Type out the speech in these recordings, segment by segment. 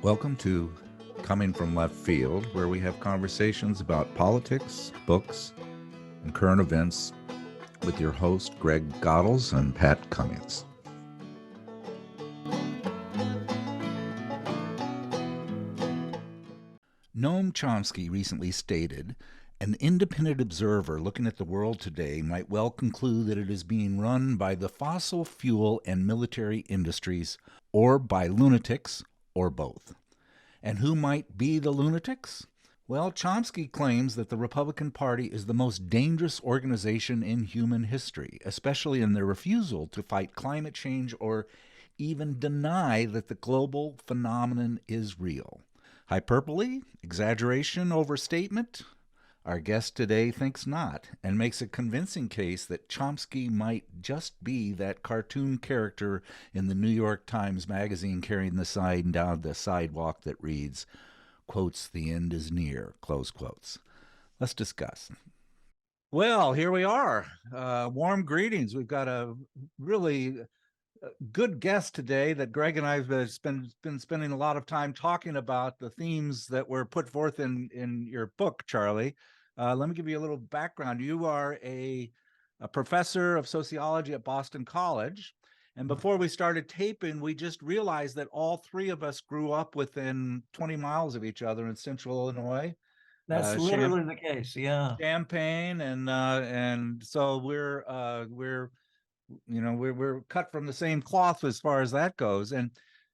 Welcome to Coming from Left Field, where we have conversations about politics, books, and current events with your host, Greg Goddles and Pat Cummings. Noam Chomsky recently stated, "An independent observer looking at the world today might well conclude that it is being run by the fossil fuel and military industries, or by lunatics, or both." And who might be the lunatics? Well, Chomsky claims that the Republican Party is the most dangerous organization in human history, especially in their refusal to fight climate change or even deny that the global phenomenon is real. Hyperbole? Exaggeration? Overstatement? Our guest today thinks not, and makes a convincing case that Chomsky might just be that cartoon character in the New York Times Magazine carrying the sign down the sidewalk that reads, quotes, "The end is near," close quotes. Let's discuss. Well, here we are. Warm greetings. We've got a really good guest today that Greg and I have been spending a lot of time talking about the themes that were put forth in your book, Charlie. Let me give you a little background. You are a professor of sociology at Boston College. And before we started taping, we just realized that all three of us grew up within 20 miles of each other in Central Illinois. That's literally the case. Yeah. Champaign, and so we're cut from the same cloth as far as that goes. And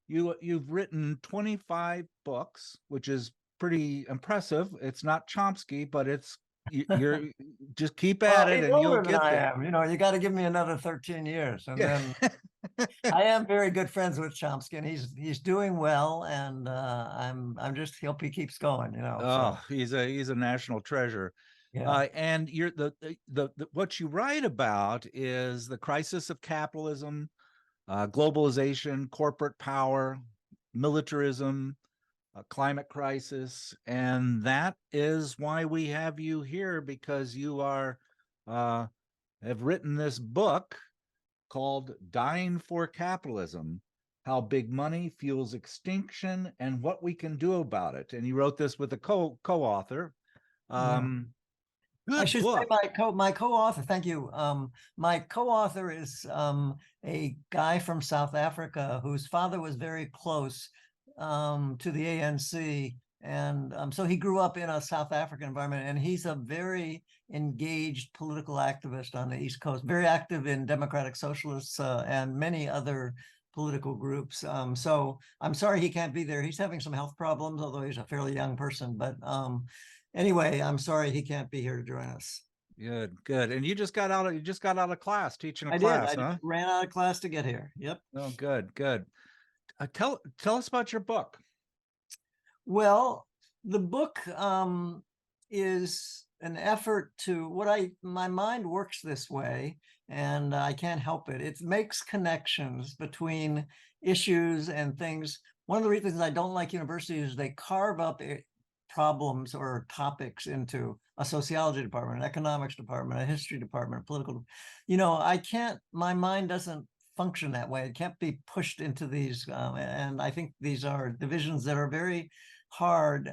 you've written 25 books, which is pretty impressive. It's not Chomsky, but you're just keep at it He's and you'll older than get I there. am. You got to give me another 13 years, and Yeah. then I am very good friends with Chomsky, and he's doing well, and I'm just hope he keeps going. Oh, he's a national treasure. Yeah. And you're the what you write about is the crisis of capitalism, globalization, corporate power, militarism, climate crisis, and that is why we have you here, because you have written this book called "Dying for Capitalism: How Big Money Fuels Extinction and What We Can Do About It." And you wrote this with a co-author. I Good should say book. my co-author. Thank you. My co-author is a guy from South Africa whose father was very close to the ANC, and so he grew up in a South African environment, and he's a very engaged political activist on the East Coast, very active in Democratic Socialists and many other political groups. So I'm sorry he can't be there. He's having some health problems, although he's a fairly young person. But anyway, I'm sorry he can't be here to join us. Good. And you just got out of class, teaching a I did. class, I huh? just ran out of class to get here. Yep. Oh, good. Tell us about your book. Well, the book is an effort to my mind works this way, and I can't help it. It makes connections between issues and things. One of the reasons I don't like universities is they carve up problems or topics into a sociology department, an economics department, a history department, a political. My mind doesn't function that way. It can't be pushed into these, and I think these are divisions that are very hard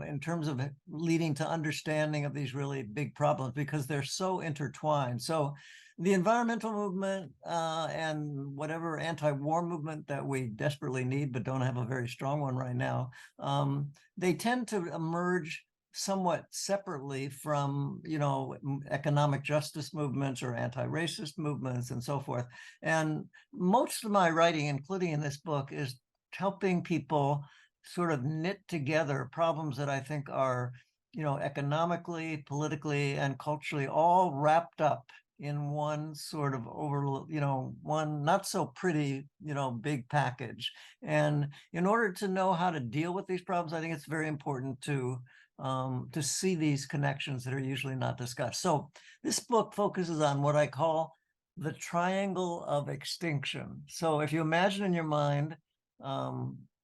in terms of leading to understanding of these really big problems, because they're so intertwined. So the environmental movement and whatever anti-war movement that we desperately need but don't have a very strong one right now, they tend to emerge somewhat separately from economic justice movements or anti-racist movements and so forth. And most of my writing, including in this book, is helping people sort of knit together problems that I think are economically, politically, and culturally all wrapped up in one sort of one not so pretty big package. And in order to know how to deal with these problems, I think it's very important to see these connections that are usually not discussed. So this book focuses on what I call the triangle of extinction. So if you imagine in your mind,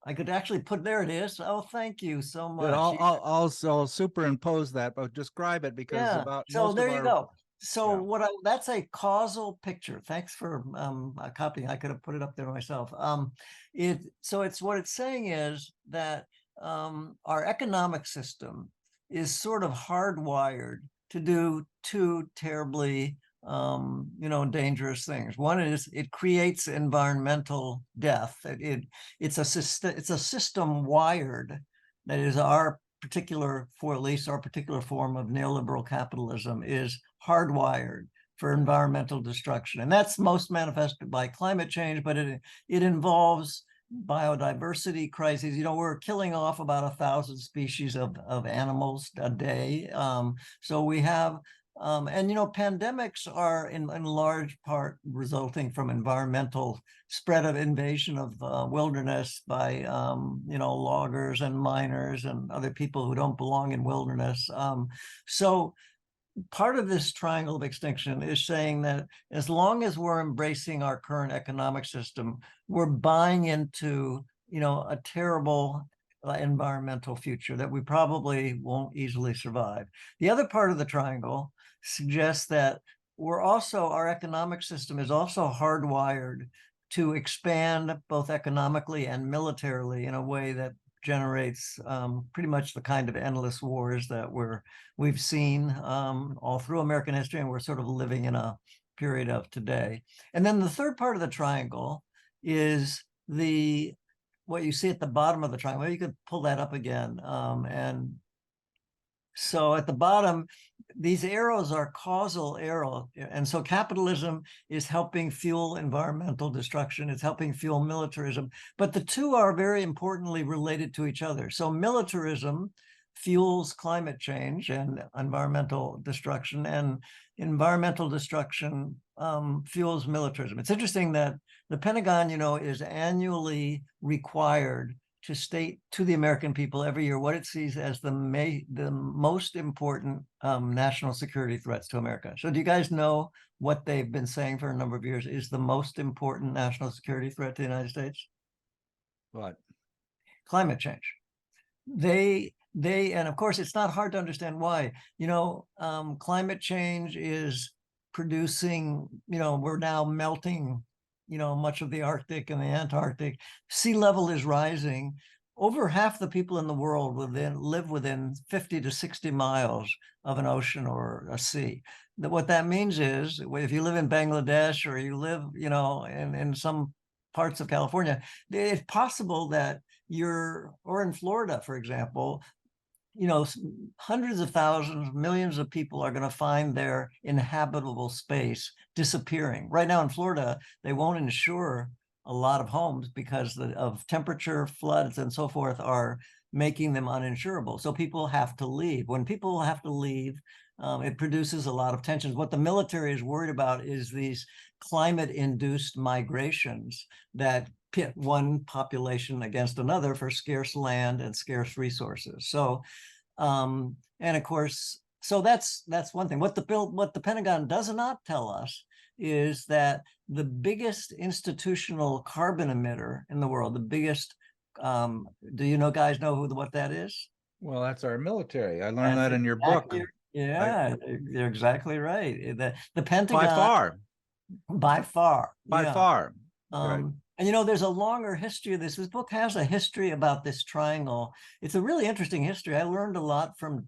I could actually there it is. Oh, thank you so much. I'll superimpose that, but describe it, because Yeah. about So most of there you our go. So that's a causal picture. Thanks for copying. I could have put it up there myself. It's what it's saying is that our economic system is sort of hardwired to do two terribly dangerous things. One is it creates environmental death. It's a system wired, that is our particular, for at least our particular form of neoliberal capitalism, is hardwired for environmental destruction. And that's most manifested by climate change, but it involves biodiversity crises. We're killing off about 1,000 species of animals a day. So we have pandemics are in large part resulting from environmental spread of invasion of wilderness by loggers and miners and other people who don't belong in wilderness. So part of this triangle of extinction is saying that as long as we're embracing our current economic system, we're buying into a terrible environmental future that we probably won't easily survive. The other part of the triangle suggests that our economic system is also hardwired to expand both economically and militarily in a way that generates pretty much the kind of endless wars that we've seen all through American history, and we're sort of living in a period of today. And then the third part of the triangle is what you see at the bottom of the triangle. You could pull that up again. And so at the bottom, these arrows are causal arrows. And so capitalism is helping fuel environmental destruction. It's helping fuel militarism. But the two are very importantly related to each other. So militarism fuels climate change and environmental destruction, and environmental destruction fuels militarism. It's interesting that the Pentagon, is annually required to state to the American people every year what it sees as the most important national security threats to America. So do you guys know what they've been saying for a number of years is the most important national security threat to the United States? What? Climate change. And of course, it's not hard to understand why. Climate change is producing, we're now melting much of the Arctic and the Antarctic. Sea level is rising. Over half the people in the world live within 50 to 60 miles of an ocean or a sea. What that means is, if you live in Bangladesh or you live, in some parts of California, it's possible that or in Florida, for example, hundreds of thousands, millions of people are going to find their inhabitable space disappearing. Right now in Florida, they won't insure a lot of homes because of temperature, floods, and so forth are making them uninsurable. So people have to leave. When people have to leave, it produces a lot of tensions. What the military is worried about is these climate-induced migrations that pit one population against another for scarce land and scarce resources. So, and of course, so that's one thing. What the Pentagon does not tell us is that the biggest institutional carbon emitter in the world, the biggest, do guys know what that is? Well, that's our military. I learned that in your book. Yeah, you're exactly right. The Pentagon, by far. Right. And there's a longer history of this. This book has a history about this triangle. It's a really interesting history. I learned a lot from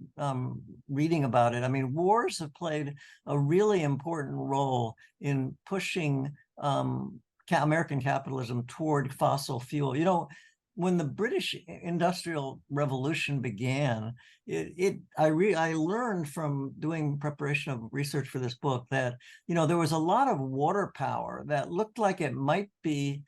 reading about it. I mean, wars have played a really important role in pushing American capitalism toward fossil fuel. When the British Industrial Revolution began, I learned from doing preparation of research for this book that there was a lot of water power that looked like it might be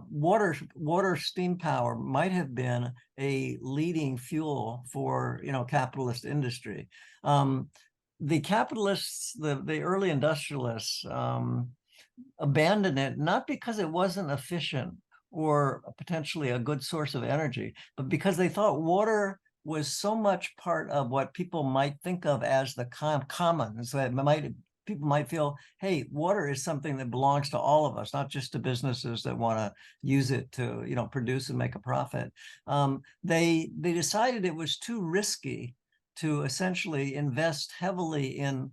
water steam power might have been a leading fuel for capitalist industry. The capitalists, the early industrialists, abandoned it not because it wasn't efficient or potentially a good source of energy, but because they thought water was so much part of what people might think of as the commons, that people might feel, hey, water is something that belongs to all of us, not just to businesses that want to use it to produce and make a profit. They decided it was too risky to essentially invest heavily in,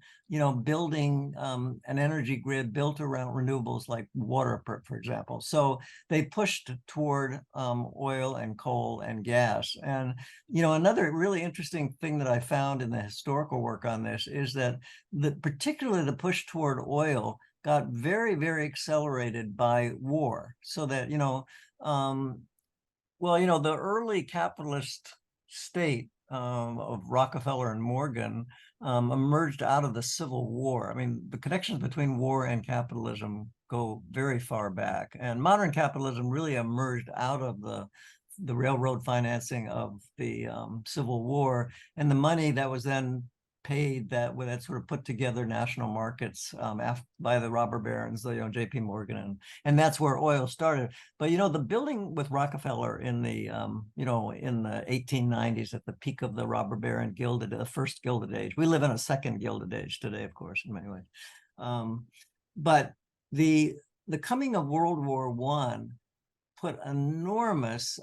building an energy grid built around renewables like water, for example. So they pushed toward oil and coal and gas. And, another really interesting thing that I found in the historical work on this is that particularly the push toward oil got very, very accelerated by war. So that, the early capitalist state of Rockefeller and Morgan emerged out of the Civil War. I mean, the connections between war and capitalism go very far back, and modern capitalism really emerged out of the railroad financing of the Civil War, and the money that was then paid that sort of put together national markets by the robber barons, J.P. Morgan, and that's where oil started. But the building with Rockefeller in the in the 1890s, at the peak of the robber baron the first Gilded Age. We live in a second Gilded Age today, of course, in many ways. But the coming of World War I put enormous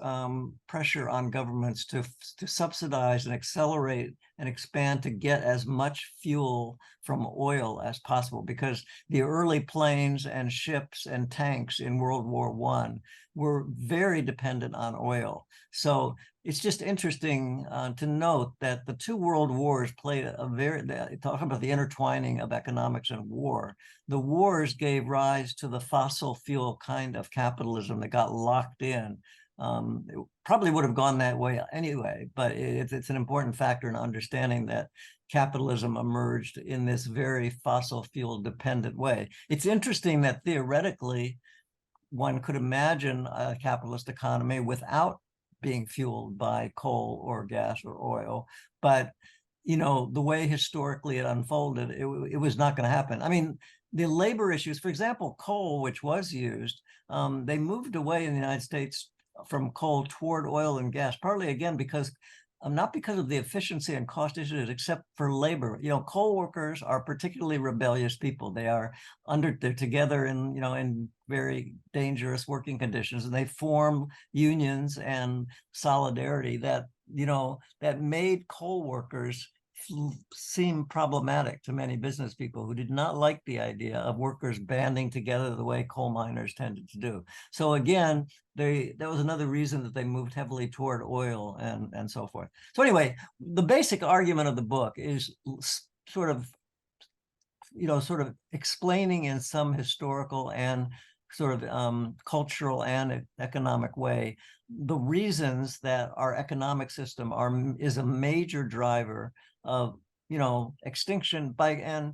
pressure on governments to subsidize and accelerate and expand to get as much fuel from oil as possible, because the early planes and ships and tanks in World War I were very dependent on oil. So it's just interesting to note that the two world wars played talk about the intertwining of economics and war. The wars gave rise to the fossil fuel kind of capitalism that got locked in. It probably would have gone that way anyway, but it's an important factor in understanding that capitalism emerged in this very fossil fuel dependent way. It's interesting that theoretically, one could imagine a capitalist economy without being fueled by coal or gas or oil. But, the way historically it unfolded, it was not going to happen. I mean, the labor issues, for example, coal, which was used, they moved away in the United States from coal toward oil and gas, partly again because not because of the efficiency and cost issues, except for labor. Coal workers are particularly rebellious people. They're together in very dangerous working conditions, and they form unions and solidarity that made coal workers seem problematic to many business people who did not like the idea of workers banding together the way coal miners tended to do. So again, that was another reason that they moved heavily toward oil and so forth. So anyway, the basic argument of the book is sort of explaining in some historical and sort of cultural and economic way the reasons that our economic system is a major driver of extinction. Let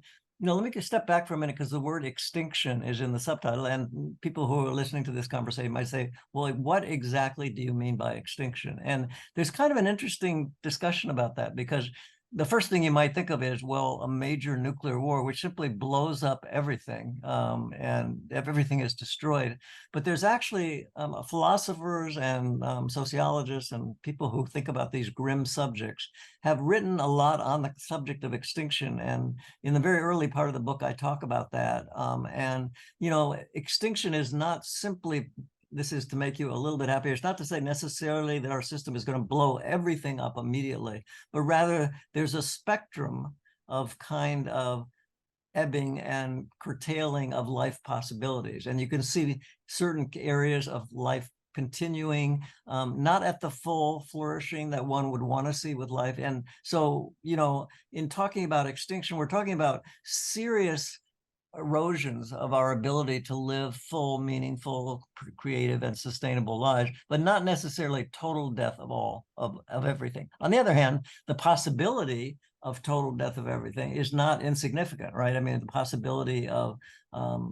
me step back for a minute, because the word extinction is in the subtitle, and people who are listening to this conversation might say, well, what exactly do you mean by extinction? And there's kind of an interesting discussion about that, because the first thing you might think of is, well, a major nuclear war, which simply blows up everything, and everything is destroyed. But there's actually philosophers and sociologists and people who think about these grim subjects have written a lot on the subject of extinction. And in the very early part of the book, I talk about that. Extinction is not simply, this is to make you a little bit happier. It's not to say necessarily that our system is going to blow everything up immediately, but rather there's a spectrum of kind of ebbing and curtailing of life possibilities. And you can see certain areas of life continuing, not at the full flourishing that one would want to see with life. And so, in talking about extinction, we're talking about serious erosions of our ability to live full, meaningful, creative, and sustainable lives, but not necessarily total death of everything. On the other hand, the possibility of total death of everything is not insignificant, right? I mean, the possibility of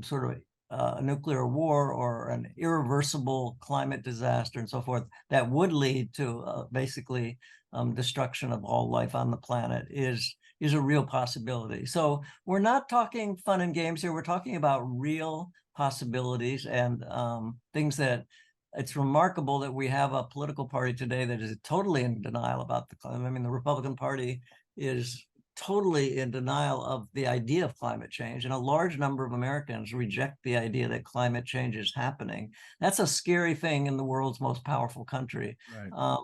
sort of a nuclear war or an irreversible climate disaster and so forth that would lead to basically destruction of all life on the planet is a real possibility. So we're not talking fun and games here. We're talking about real possibilities and things that it's remarkable that we have a political party today that is totally in denial about the climate. I mean, the Republican Party is totally in denial of the idea of climate change, and a large number of Americans reject the idea that climate change is happening. That's a scary thing in the world's most powerful country. Right.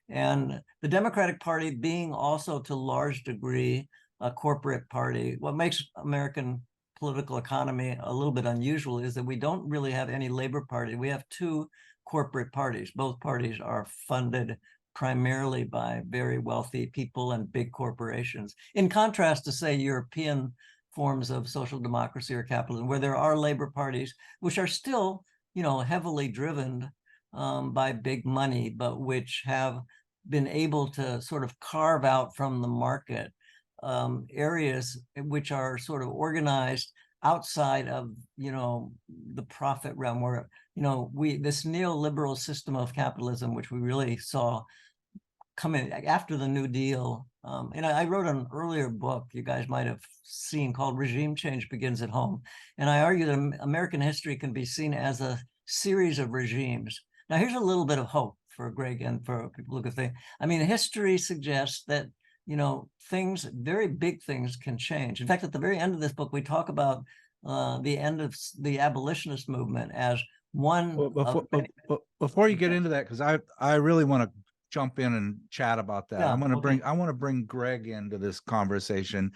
And the Democratic Party being also to large degree a corporate party, what makes American political economy a little bit unusual is that we don't really have any labor party. We have two corporate parties. Both parties are funded primarily by very wealthy people and big corporations. In contrast to, say, European forms of social democracy or capitalism, where there are labor parties, which are still, heavily driven by big money, but which have been able to sort of carve out from the market areas which are sort of organized outside of, the profit realm, where, this neoliberal system of capitalism, which we really saw coming after the New Deal. And I wrote an earlier book you guys might have seen called Regime Change Begins at Home. And I argue that American history can be seen as a series of regimes. Now, here's a little bit of hope for Greg and for people who could think. I mean, history suggests that, things, very big things can change. In fact, at the very end of this book, we talk about the end of the abolitionist movement as one. Well, before you get into that, because I really want to jump in and chat about that. Yeah, I want to bring Greg into this conversation.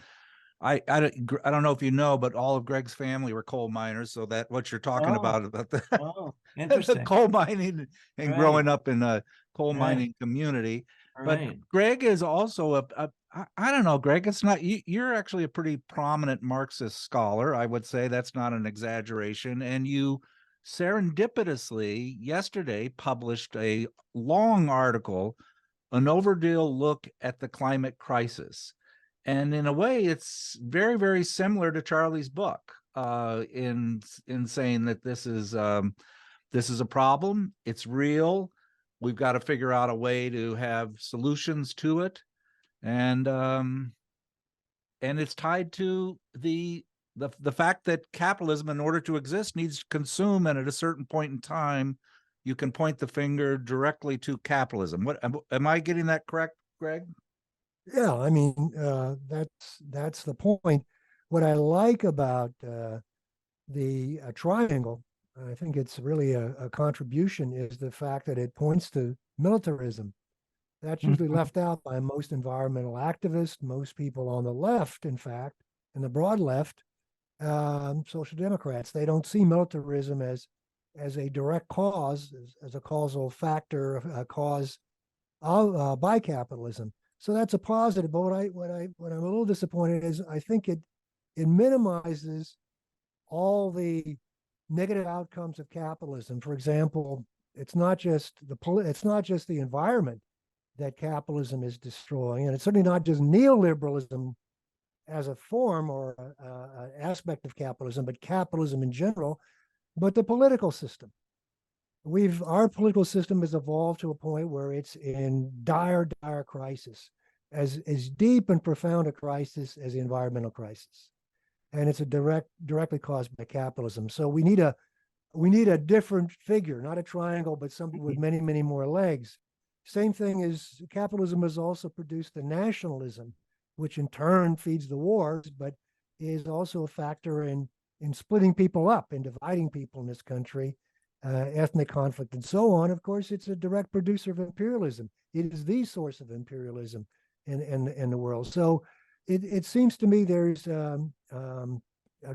I don't know if you know, but all of Greg's family were coal miners. So that what you're talking about the, the interesting. coal mining and Right. growing up in a coal Right. mining community. Right. But Greg is also I don't know, Greg, it's not, you're actually a pretty prominent Marxist scholar. I would say that's not an exaggeration. And you serendipitously yesterday published a long article, an overdue look at the climate crisis. And in a way, it's very, very similar to Charlie's book in saying that this is a problem. It's real. We've got to figure out a way to have solutions to it, and it's tied to the fact that capitalism, in order to exist, needs to consume, and at a certain point in time, you can point the finger directly to capitalism. What am I getting that correct, Greg? Yeah, I mean, that's the point. What I like about the triangle, I think it's really a contribution, is the fact that it points to militarism. That's usually left out by most environmental activists, most people on the left, in fact, and the broad left, social democrats. They don't see militarism as a direct cause, as a causal factor, a cause of, by capitalism. So that's a positive. But what I'm a little disappointed is I think it minimizes all the negative outcomes of capitalism. For example, it's not just the environment that capitalism is destroying, and it's certainly not just neoliberalism as a form or an aspect of capitalism, but capitalism in general, but the political system. Our political system has evolved to a point where it's in dire crisis, as deep and profound a crisis as the environmental crisis, and it's directly caused by capitalism. So we need a different figure, not a triangle, but something with many more legs. Same thing is capitalism has also produced the nationalism, which in turn feeds the wars, but is also a factor in splitting people up and dividing people in this country. Ethnic conflict and so on. Of course, it's a direct producer of imperialism. It is the source of imperialism in the world. So it seems to me there's a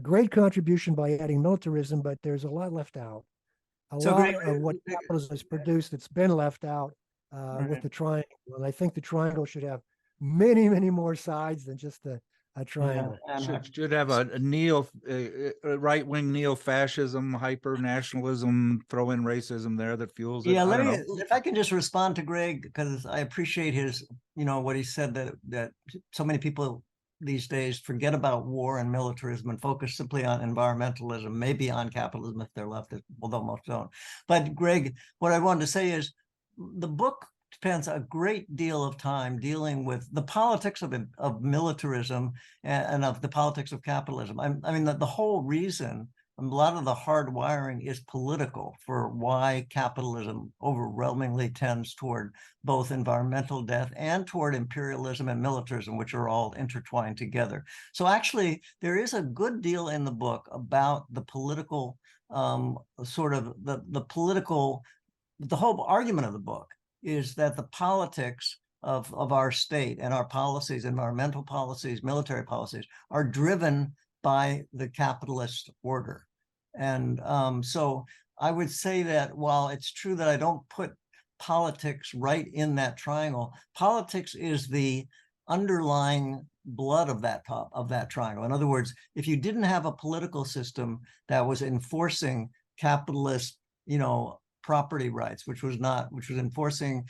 great contribution by adding militarism, but there's a lot left out. A lot of what capitalism has produced that's been left out with the triangle. And I think the triangle should have many more sides than just a triangle. Should have a right-wing neo-fascism, hyper-nationalism, throw in racism there that fuels it. Yeah, if I can just respond to Greg, because I appreciate his, what he said, that so many people these days forget about war and militarism and focus simply on environmentalism, maybe on capitalism if they're leftist, although most don't. But Greg, what I wanted to say is the book spends a great deal of time dealing with the politics of militarism and of the politics of capitalism. I mean, the whole reason a lot of the hard wiring is political for why capitalism overwhelmingly tends toward both environmental death and toward imperialism and militarism, which are all intertwined together. So actually, there is a good deal in the book about the political, sort of the political, the whole argument of the book is that the politics of our state and our policies, environmental policies, military policies, are driven by the capitalist order. And so I would say that while it's true that I don't put politics right in that triangle, politics is the underlying blood of that triangle. In other words, if you didn't have a political system that was enforcing capitalist, property rights, which was enforcing,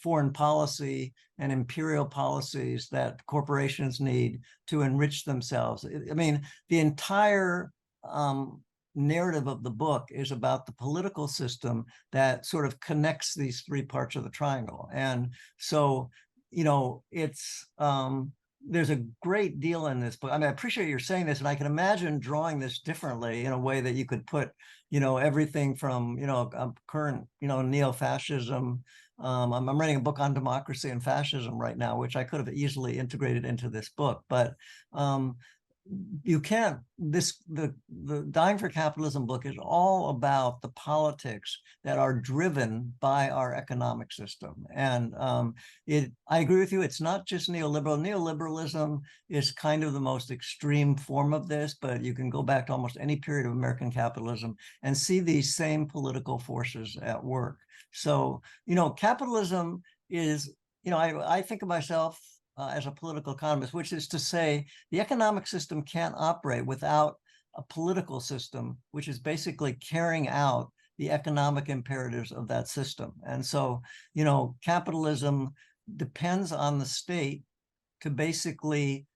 foreign policy and imperial policies that corporations need to enrich themselves. I mean, the entire narrative of the book is about the political system that sort of connects these three parts of the triangle. And so, it's there's a great deal in this book. I mean, I appreciate you're saying this, and I can imagine drawing this differently in a way that you could put, everything from, current, neo-fascism. I'm writing a book on democracy and fascism right now, which I could have easily integrated into this book, but you can't. The Dying for Capitalism book is all about the politics that are driven by our economic system. And I agree with you, it's not just neoliberal. Neoliberalism is kind of the most extreme form of this, but you can go back to almost any period of American capitalism and see these same political forces at work. So, capitalism is, I think of myself as a political economist, which is to say the economic system can't operate without a political system, which is basically carrying out the economic imperatives of that system. And so, capitalism depends on the state to basically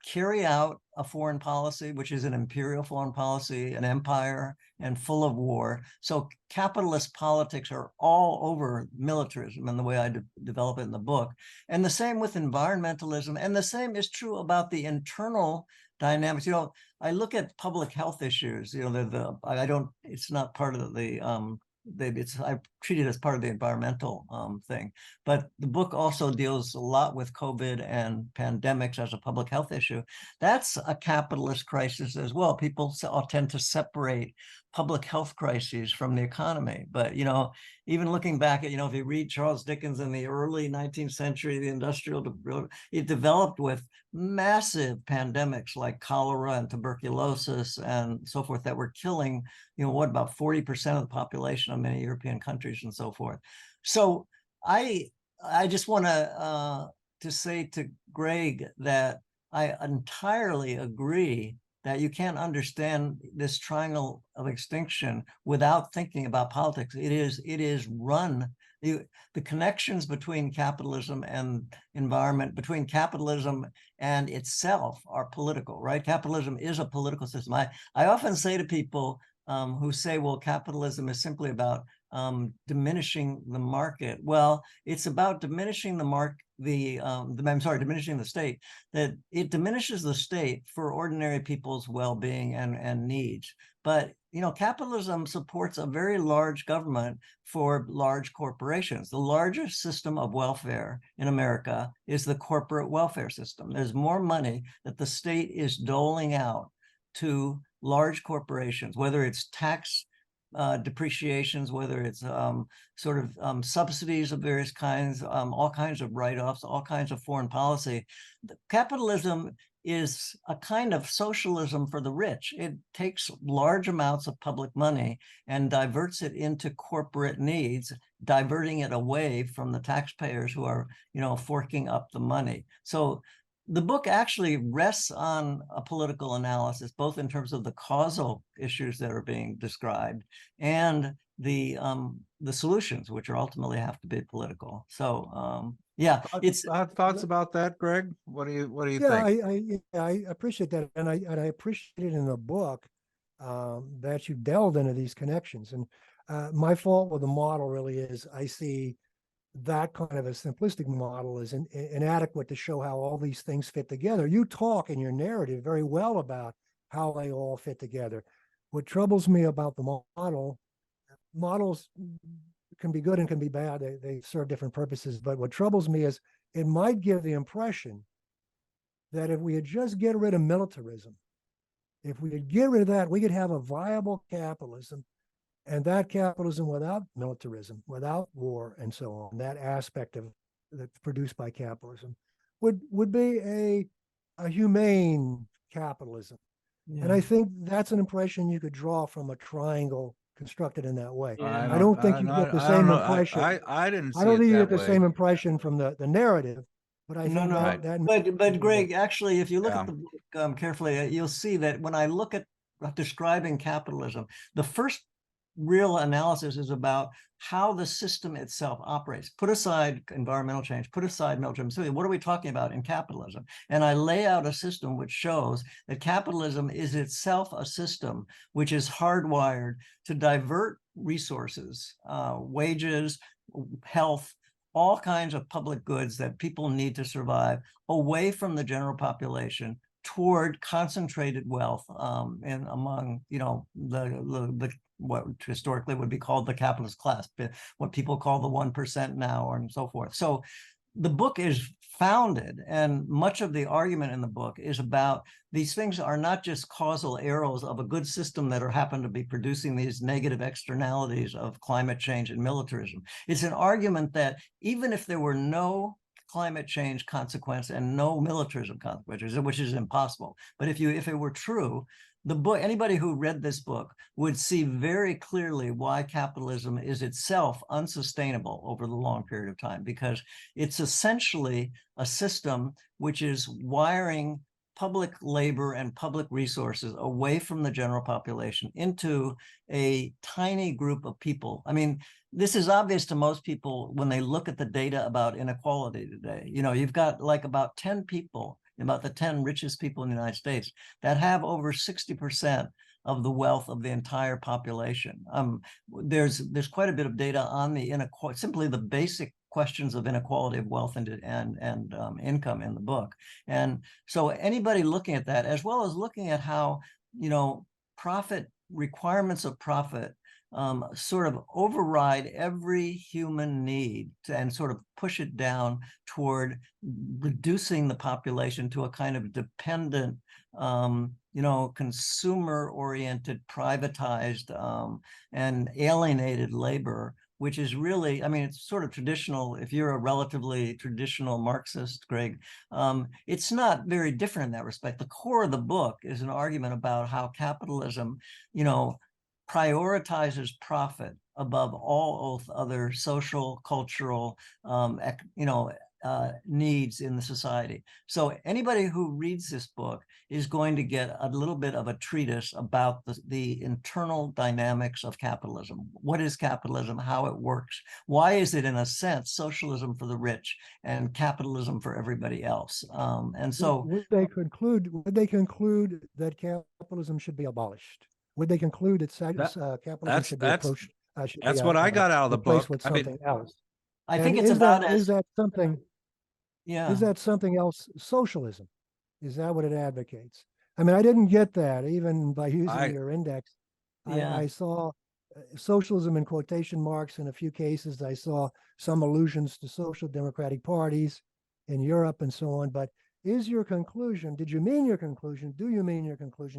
carry out a foreign policy, which is an imperial foreign policy, an empire, and full of war. So capitalist politics are all over militarism and the way I develop it in the book. And the same with environmentalism. And the same is true about the internal dynamics. I look at public health issues, it's not part of I treat it as part of the environmental thing. But the book also deals a lot with COVID and pandemics as a public health issue. That's a capitalist crisis as well. People tend to separate public health crises from the economy. But, even looking back at, if you read Charles Dickens in the early 19th century, the industrial, it developed with massive pandemics like cholera and tuberculosis and so forth that were killing, about 40% of the population of many European countries and so forth. So I just want to say to Greg that I entirely agree that you can't understand this triangle of extinction without thinking about politics. It is run, the connections between capitalism and environment, between capitalism and itself are political, right? Capitalism is a political system. I often say to people who say, well, capitalism is simply about diminishing the market. Well, it's about diminishing diminishing the state, that it diminishes the state for ordinary people's well-being and needs. But, capitalism supports a very large government for large corporations. The largest system of welfare in America is the corporate welfare system. There's more money that the state is doling out to large corporations, whether it's tax depreciations, whether it's subsidies of various kinds, all kinds of write-offs, all kinds of foreign policy. Capitalism is a kind of socialism for the rich. It takes large amounts of public money and diverts it into corporate needs, diverting it away from the taxpayers who are, forking up the money. So the book actually rests on a political analysis, both in terms of the causal issues that are being described and the solutions, which are ultimately have to be political. So yeah, it's thoughts about that, Greg. What do you yeah, think? I appreciate that, and I appreciate it in the book that you delved into these connections. And my fault with the model really is I see that kind of a simplistic model is inadequate to show how all these things fit together. You talk in your narrative very well about how they all fit together. what troubles me about the models can be good and can be bad. They serve different purposes. But what troubles me is it might give the impression that if we had just get rid of militarism, if we could get rid of that, we could have a viable capitalism, and that capitalism without militarism, without war, and so on, that aspect of that's produced by capitalism would be a humane capitalism. Yeah. And I think that's an impression you could draw from a triangle constructed in that way. Yeah. I don't think you get the I same don't know. impression. I didn't I see don't it think you that get the way. same impression from the narrative, but I No, think no. Right. that But Greg, actually, if you look Yeah. at the book carefully, you'll see that when I look at describing capitalism, the first real analysis is about how the system itself operates. Put aside environmental change, put aside militarism. So what are we talking about in capitalism? And I lay out a system which shows that capitalism is itself a system which is hardwired to divert resources, wages, health, all kinds of public goods that people need to survive away from the general population toward concentrated wealth and among, the what historically would be called the capitalist class, what people call the 1% now, and so forth. So the book is founded, and much of the argument in the book is about these things are not just causal arrows of a good system that happen to be producing these negative externalities of climate change and militarism. It's an argument that even if there were no climate change consequence and no militarism consequences, which is impossible, but if it were true, the book, anybody who read this book would see very clearly why capitalism is itself unsustainable over the long period of time, because it's essentially a system which is wiring public labor and public resources away from the general population into a tiny group of people. I mean, this is obvious to most people when they look at the data about inequality today. You've got like about 10 people, about the 10 richest people in the United States, that have over 60% of the wealth of the entire population. There's quite a bit of data on the inequality, simply the basic questions of inequality of wealth and income in the book. And so anybody looking at that, as well as looking at how, profit, requirements of profit sort of override every human need and sort of push it down toward reducing the population to a kind of dependent, consumer-oriented, privatized, and alienated labor, which is really, I mean, it's sort of traditional. If you're a relatively traditional Marxist, Greg, it's not very different in that respect. The core of the book is an argument about how capitalism, prioritizes profit above all other social, cultural, needs in the society. So anybody who reads this book is going to get a little bit of a treatise about the internal dynamics of capitalism. What is capitalism? How it works? Why is it, in a sense, socialism for the rich and capitalism for everybody else? And so, would they conclude that capitalism should be abolished? Would they conclude that capitalism should be approached? That's what I got out of the book. Replaced with something else. I think it's about is that something? Yeah. Is that something else? Socialism? Is that what it advocates? I mean, I didn't get that even by using your index. Yeah. I saw socialism in quotation marks in a few cases. I saw some allusions to social democratic parties in Europe and so on. But is your conclusion, do you mean your conclusion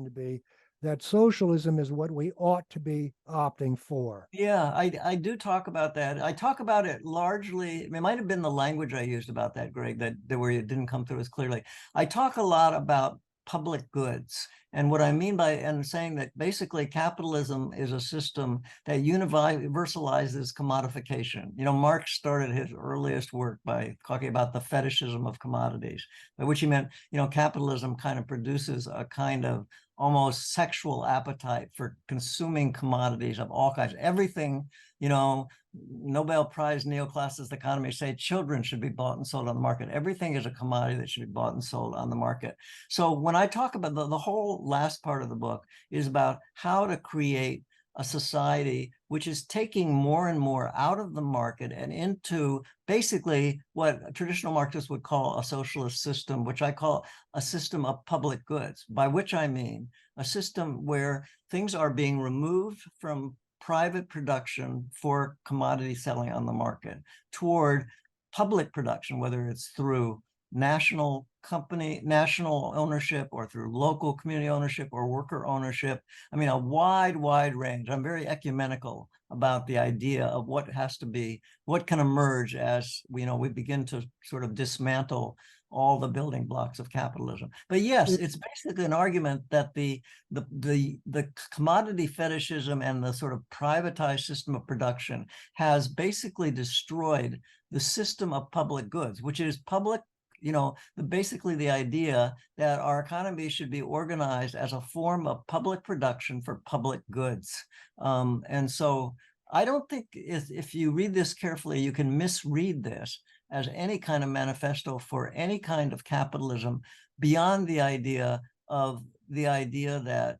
to be that socialism is what we ought to be opting for? Yeah, I do talk about that. I talk about it largely, it might have been the language I used about that, Greg, that where it didn't come through as clearly. I talk a lot about public goods. And what I mean by saying that basically capitalism is a system that universalizes commodification. Marx started his earliest work by talking about the fetishism of commodities, by which he meant, capitalism kind of produces a kind of almost sexual appetite for consuming commodities of all kinds. Everything, Nobel Prize neoclassicist economists say children should be bought and sold on the market. Everything is a commodity that should be bought and sold on the market. So when I talk about the whole last part of the book is about how to create a society which is taking more and more out of the market and into basically what traditional Marxists would call a socialist system, which I call a system of public goods, by which I mean a system where things are being removed from private production for commodity selling on the market toward public production, whether it's through national ownership or through local community ownership or worker ownership. I mean, a wide range. I'm very ecumenical about the idea of what can emerge as we begin to sort of dismantle all the building blocks of capitalism. But yes, it's basically an argument that the commodity fetishism and the sort of privatized system of production has basically destroyed the system of public goods, which is public, basically the idea that our economy should be organized as a form of public production for public goods. And so I don't think if you read this carefully, you can misread this as any kind of manifesto for any kind of capitalism beyond the idea that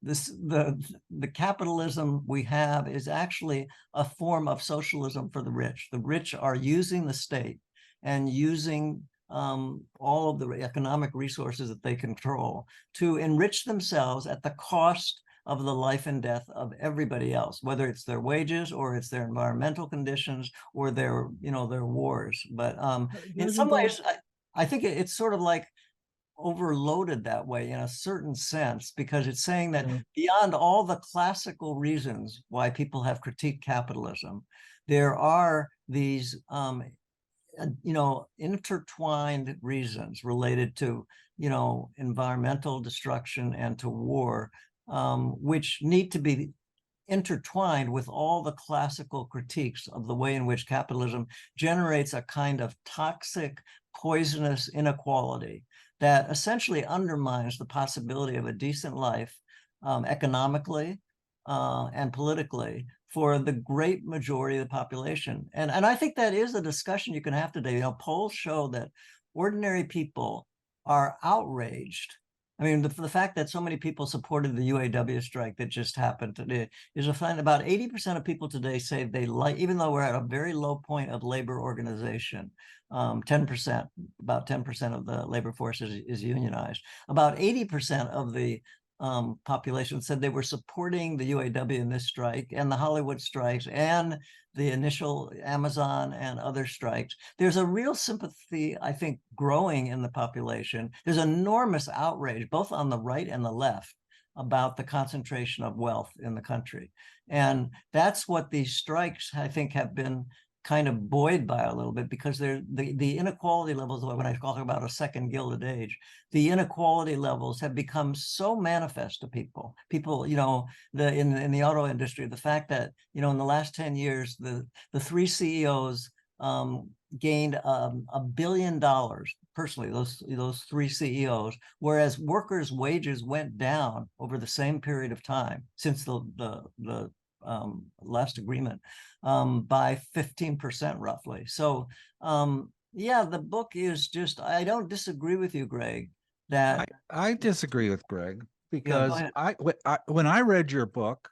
the capitalism we have is actually a form of socialism for the rich. The rich are using the state and using all of the economic resources that they control to enrich themselves at the cost of the life and death of everybody else, whether it's their wages or it's their environmental conditions or their wars. But in some ways, I think it's sort of like overloaded that way in a certain sense, because it's saying that beyond all the classical reasons why people have critiqued capitalism, there are these intertwined reasons related to environmental destruction and to war, which need to be intertwined with all the classical critiques of the way in which capitalism generates a kind of toxic, poisonous inequality that essentially undermines the possibility of a decent life economically and politically for the great majority of the population. And I think that is a discussion you can have today. Polls show that ordinary people are outraged. I mean, the fact that so many people supported the UAW strike that just happened today is a fact. About 80% of people today say they like, even though we're at a very low point of labor organization, 10%, about 10% of the labor force is unionized. About 80% of the population said they were supporting the UAW in this strike and the Hollywood strikes and the initial Amazon and other strikes. There's a real sympathy, I think, growing in the population. There's enormous outrage, both on the right and the left, about the concentration of wealth in the country. And that's what these strikes, I think, have been kind of buoyed by a little bit, because the inequality levels, when I talk about a second Gilded Age, the inequality levels have become so manifest to people. People, in the auto industry, the fact that, in the last 10 years, the three CEOs gained $1 billion personally, those three CEOs, whereas workers' wages went down over the same period of time since the last agreement by 15% roughly. So yeah, the book is just, I don't disagree with you, Greg, that I disagree with Greg, because when I read your book,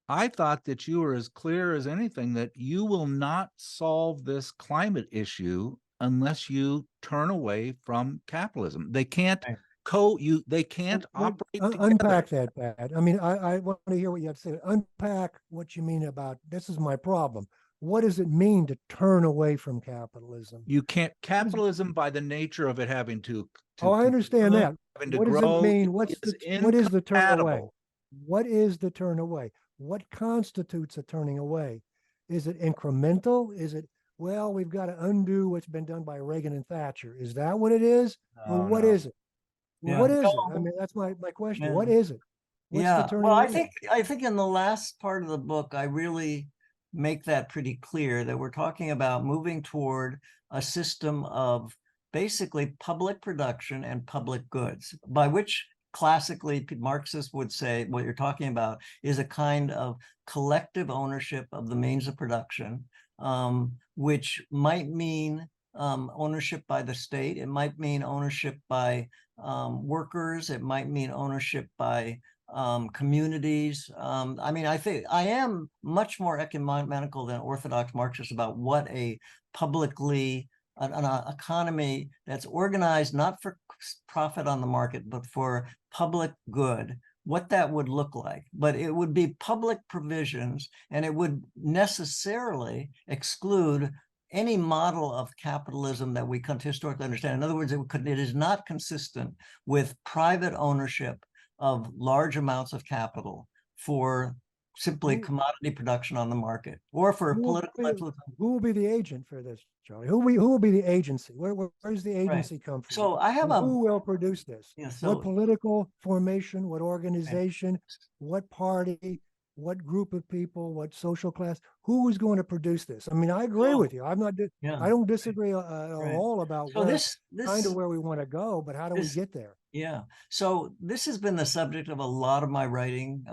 I thought that you were as clear as anything that you will not solve this climate issue unless you turn away from capitalism. They can't they can't operate together. Unpack that, Pat. I mean, I want to hear what you have to say. Unpack what you mean about, this is my problem. What does it mean to turn away from capitalism? You can't. Capitalism, by the nature of it having to I understand that. What does it mean? What is the turn away? What is the turn away? What constitutes a turning away? Is it incremental? Is it, well, we've got to undo what's been done by Reagan and Thatcher? Is that what it is? Or what is it? What is it? I mean, that's my question. What is it? What's the turning away? I think in the last part of the book, I really make that pretty clear, that we're talking about moving toward a system of basically public production and public goods, by which classically Marxists would say what you're talking about is a kind of collective ownership of the means of production, which might mean ownership by the state. It might mean ownership by workers. It might mean ownership by communities. I mean, I think I am much more ecumenical than Orthodox Marxists about what a publicly an economy that's organized not for profit on the market, but for public good, what that would look like. But it would be public provisions, and it would necessarily exclude any model of capitalism that we can historically understand. In other words, it is not consistent with private ownership of large amounts of capital for simply commodity production on the market, or for political influence. Who will be the agent for this, Charlie? Who will be the agency? Where's the agency come from? So I have who will produce this? Yeah, what political formation? What organization? What party? What group of people? What social class? Who is going to produce this? I mean, I agree with you. I'm not. I don't disagree at all about kind of where we want to go, but how do we get there? Yeah. So this has been the subject of a lot of my writing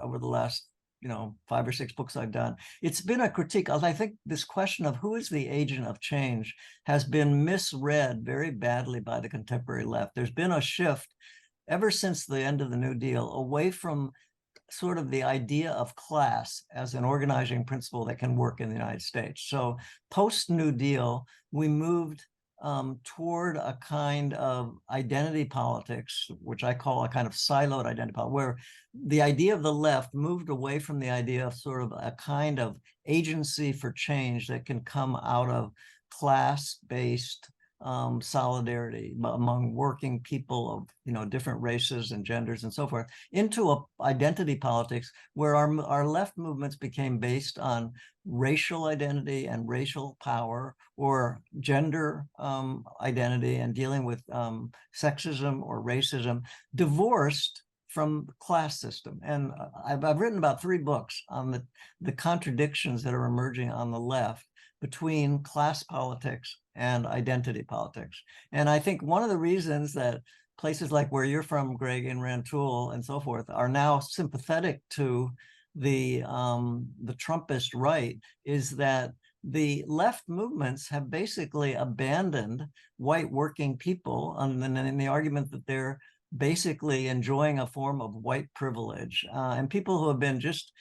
over the last 5 or 6 books I've done. It's been a critique. I think this question of who is the agent of change has been misread very badly by the contemporary left. There's been a shift ever since the end of the New Deal away from sort of the idea of class as an organizing principle that can work in the United States. So post New Deal, we moved toward a kind of identity politics, which I call a kind of siloed identity politics, where the idea of the left moved away from the idea of sort of a kind of agency for change that can come out of class-based solidarity among working people of different races and genders and so forth, into a identity politics where our left movements became based on racial identity and racial power, or gender identity and dealing with sexism or racism, divorced from the class system. And I've written about 3 books on the contradictions that are emerging on the left between class politics and identity politics. And I think one of the reasons that places like where you're from, Greg, in Rantoul and so forth, are now sympathetic to the Trumpist right is that the left movements have basically abandoned white working people in the argument that they're basically enjoying a form of white privilege, and people who have been just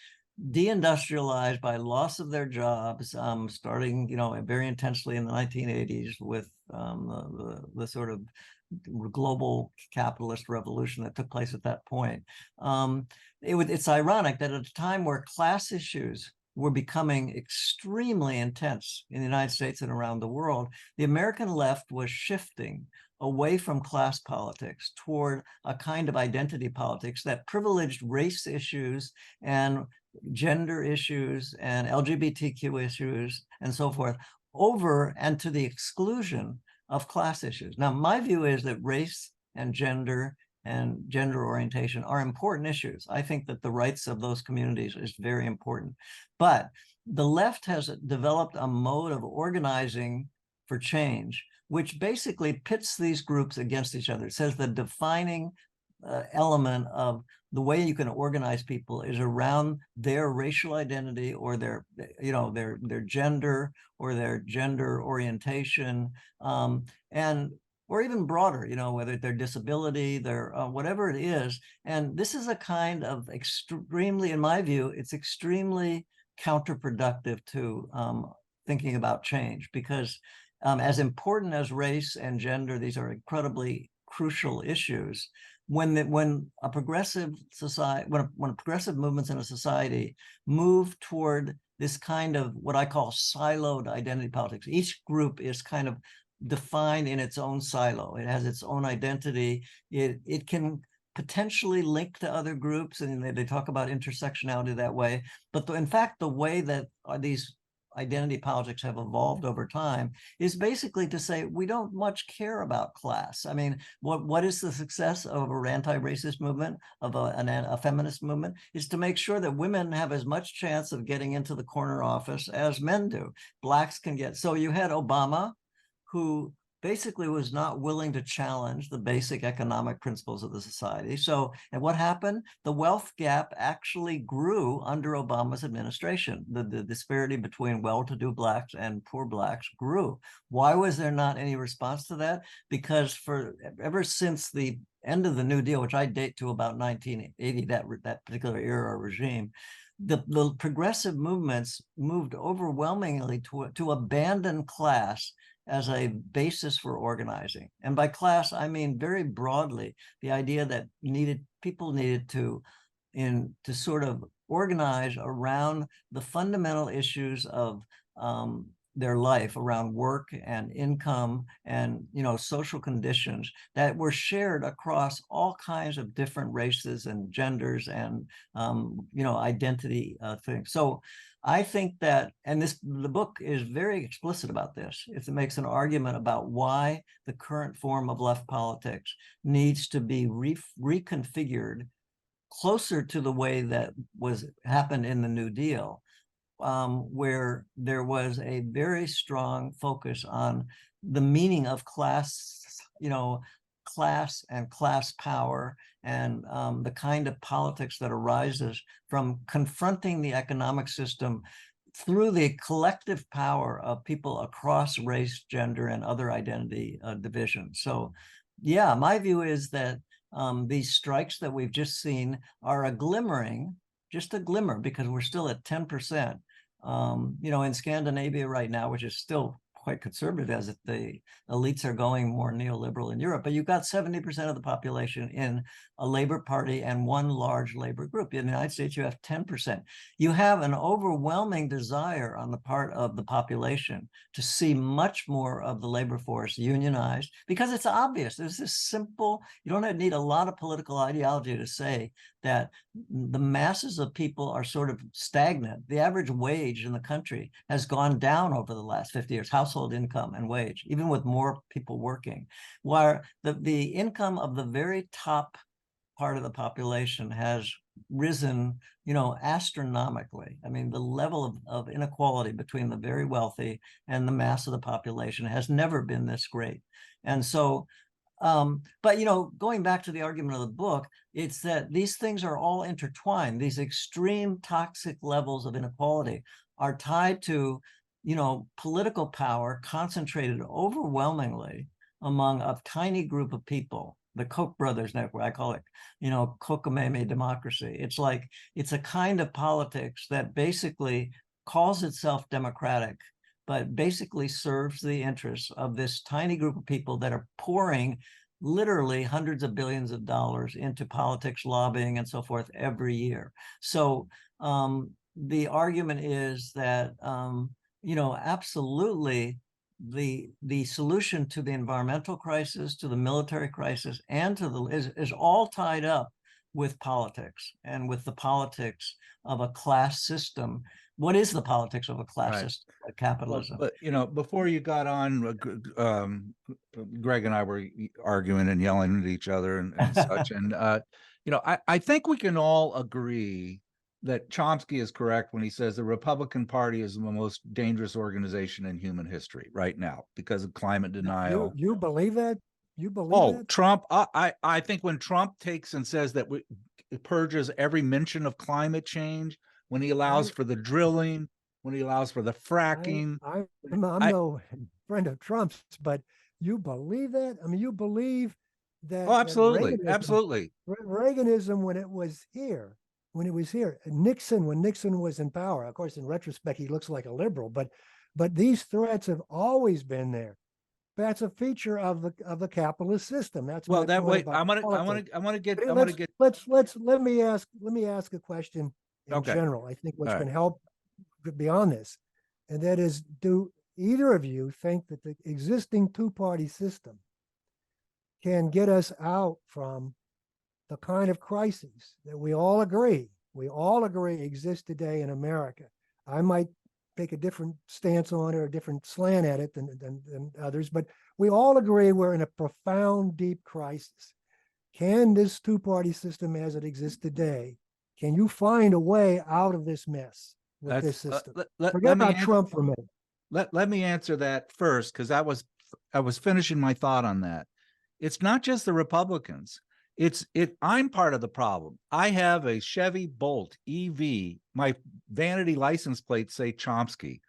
deindustrialized by loss of their jobs, starting very intensely in the 1980s with the sort of global capitalist revolution that took place at that point. It's ironic that at a time where class issues were becoming extremely intense in the United States and around the world, the American left was shifting away from class politics toward a kind of identity politics that privileged race issues and gender issues and LGBTQ issues and so forth over and to the exclusion of class issues. Now, my view is that race and gender orientation are important issues. I think that the rights of those communities is very important. But the left has developed a mode of organizing for change, which basically pits these groups against each other. It says the defining element of the way you can organize people is around their racial identity or their gender or their gender orientation, and or even broader, whether their disability, their whatever it is. And this is a kind of extremely, in my view, it's extremely counterproductive to thinking about change, because as important as race and gender, these are incredibly crucial issues. When a progressive society, when progressive movements in a society move toward this kind of what I call siloed identity politics, each group is kind of defined in its own silo. It has its own identity. It can potentially link to other groups, and they talk about intersectionality that way. But in fact, the way that these identity politics have evolved over time is basically to say we don't much care about class. I mean, what is the success of an anti-racist movement, of a feminist movement, is to make sure that women have as much chance of getting into the corner office as men do. Blacks can get. So you had Obama, who basically was not willing to challenge the basic economic principles of the society. So, and what happened? The wealth gap actually grew under Obama's administration. The disparity between well-to-do blacks and poor blacks grew. Why was there not any response to that? Because ever since the end of the New Deal, which I date to about 1980, that particular era or regime, the progressive movements moved overwhelmingly to abandon class as a basis for organizing. And by class, I mean very broadly, the idea that people needed to sort of organize around the fundamental issues of their life, around work and income and, you know, social conditions that were shared across all kinds of different races and genders and, you know, identity things. So I think that, and the book is very explicit about this. It makes an argument about why the current form of left politics needs to be reconfigured closer to the way that happened in the New Deal, where there was a very strong focus on the meaning of class, you know, class and class power, and the kind of politics that arises from confronting the economic system through the collective power of people across race, gender, and other identity divisions. So, yeah, my view is that these strikes that we've just seen are a glimmering, just a glimmer, because we're still at 10%. You know, in Scandinavia right now, which is still quite conservative as the elites are going more neoliberal in Europe, but you've got 70% of the population in a labor party and one large labor group. In the United States, you have 10%. You have an overwhelming desire on the part of the population to see much more of the labor force unionized, because it's obvious. There's this simple, you don't need a lot of political ideology to say that the masses of people are sort of stagnant. The average wage in the country has gone down over the last 50 years, household income and wage, even with more people working, while the income of the very top part of the population has risen, you know, astronomically. I mean, the level of inequality between the very wealthy and the mass of the population has never been this great. And so, but, you know, going back to the argument of the book, it's that these things are all intertwined. These extreme toxic levels of inequality are tied to, you know, political power concentrated overwhelmingly among a tiny group of people. The Koch brothers network, I call it, you know, Kokomeme democracy. It's like, it's a kind of politics that basically calls itself democratic, but basically serves the interests of this tiny group of people that are pouring literally hundreds of billions of dollars into politics, lobbying, and so forth every year. So the argument is that, you know, absolutely the solution to the environmental crisis, to the military crisis, and to the is all tied up with politics and with the politics of a class system. What is the politics of a class system? Capitalism. But you know, before you got on, Greg and I were arguing and yelling at each other and such, and you know, I think we can all agree that Chomsky is correct when he says the Republican Party is the most dangerous organization in human history right now because of climate denial. You believe that? You believe that? Trump, I think when Trump takes and says that it purges every mention of climate change, when he allows for the drilling, when he allows for the fracking. I'm no friend of Trump's, but you believe that? I mean, you believe that? Oh, absolutely, Reaganism, absolutely. Reaganism, when it was here, when Nixon was in power, of course, in retrospect, he looks like a liberal, but these threats have always been there. That's a feature of the capitalist system. That's well. That way, I want to get. Let me ask a question in general. I think which can help beyond this, and that is: do either of you think that the existing two-party system can get us out from the kind of crises that we all agree exist today in America? I might take a different stance on it or a different slant at it than others, but we all agree we're in a profound, deep crisis. Can this two-party system as it exists today, can you find a way out of this mess with this system? Forget about Trump for a minute. Let me answer that first, because that was I was finishing my thought on that. It's not just the Republicans. I'm part of the problem. I have a Chevy Bolt EV. My vanity license plates say Chomsky.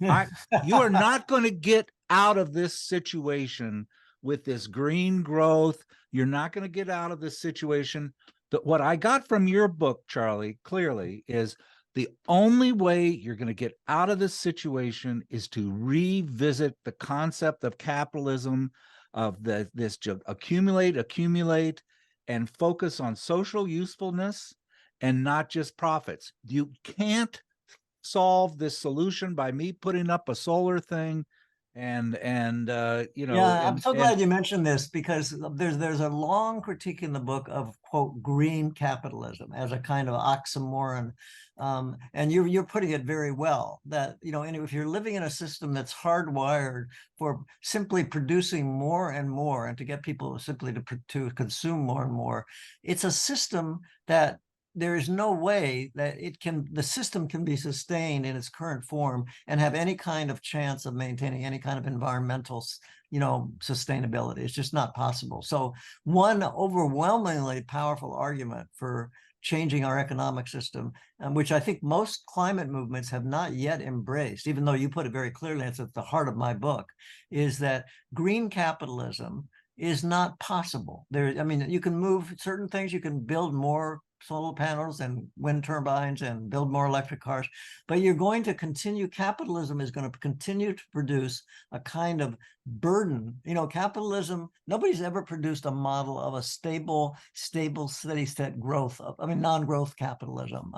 You are not going to get out of this situation with this green growth. You're not going to get out of this situation. But what I got from your book, Charlie, clearly is the only way you're going to get out of this situation is to revisit the concept of capitalism, of this accumulate, and focus on social usefulness and not just profits. You can't solve this solution by me putting up a solar thing Yeah, I'm so glad you mentioned this, because there's a long critique in the book of, quote, green capitalism as a kind of oxymoron. And you're putting it very well, that, if you're living in a system that's hardwired for simply producing more and more, and to get people simply to consume more and more, it's a system that there is no way that the system can be sustained in its current form and have any kind of chance of maintaining any kind of environmental, sustainability. It's just not possible. So one overwhelmingly powerful argument for changing our economic system, which I think most climate movements have not yet embraced, even though you put it very clearly, it's at the heart of my book, is that green capitalism is not possible. You can move certain things, you can build more solar panels and wind turbines and build more electric cars, but you're going to continue, capitalism is going to continue to produce a kind of burden. Capitalism, nobody's ever produced a model of a stable, steady state growth, non-growth capitalism.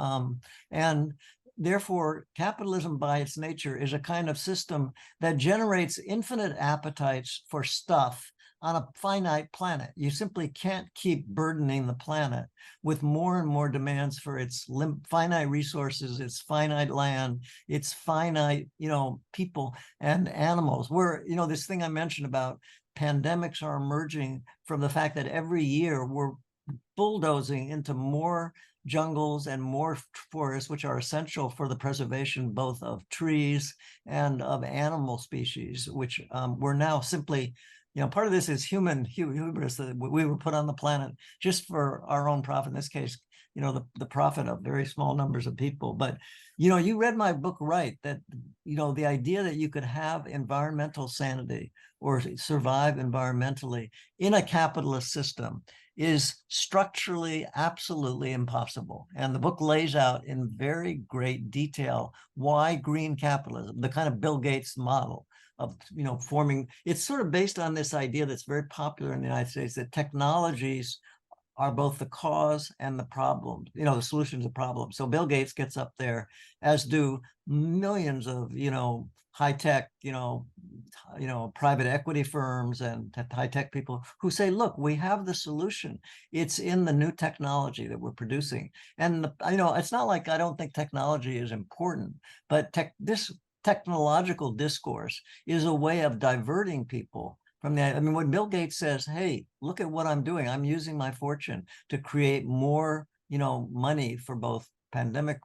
And therefore, capitalism by its nature is a kind of system that generates infinite appetites for stuff on a finite planet. You simply can't keep burdening the planet with more and more demands for its finite resources, its finite land, its finite, people and animals. This thing I mentioned about pandemics are emerging from the fact that every year we're bulldozing into more jungles and more forests, which are essential for the preservation both of trees and of animal species, which we're now simply, part of this is human hubris, that we were put on the planet just for our own profit. In this case, the profit of very small numbers of people. But, you read my book right, that, the idea that you could have environmental sanity or survive environmentally in a capitalist system is structurally absolutely impossible. And the book lays out in very great detail why green capitalism, the kind of Bill Gates model of forming, it's sort of based on this idea that's very popular in the United States, that technologies are both the cause and the problem, the solutions of problems. So Bill Gates gets up there, as do millions of high-tech private equity firms and high-tech people who say, look, we have the solution. It's in the new technology that we're producing. And it's not like I don't think technology is important, but this technological discourse is a way of diverting people from when Bill Gates says, hey, look at what I'm doing, I'm using my fortune to create more money for both pandemic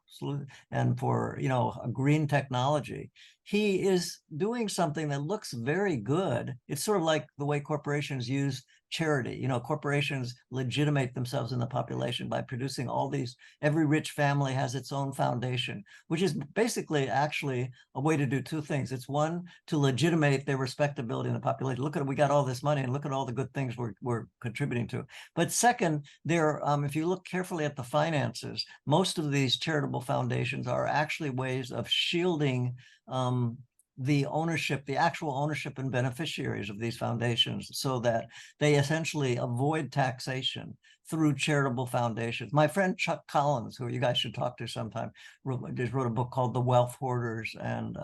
and for a green technology, he is doing something that looks very good. It's sort of like the way corporations use charity. Corporations legitimate themselves in the population by producing all these, every rich family has its own foundation, which is basically actually a way to do two things. It's one, to legitimate their respectability in the population. Look at, we got all this money and look at all the good things we're contributing to. But second, if you look carefully at the finances, most of these charitable foundations are actually ways of shielding the actual ownership and beneficiaries of these foundations, so that they essentially avoid taxation through charitable foundations. My friend Chuck Collins, who you guys should talk to sometime, just wrote a book called The Wealth Hoarders, and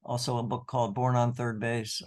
also a book called Born on Third Base.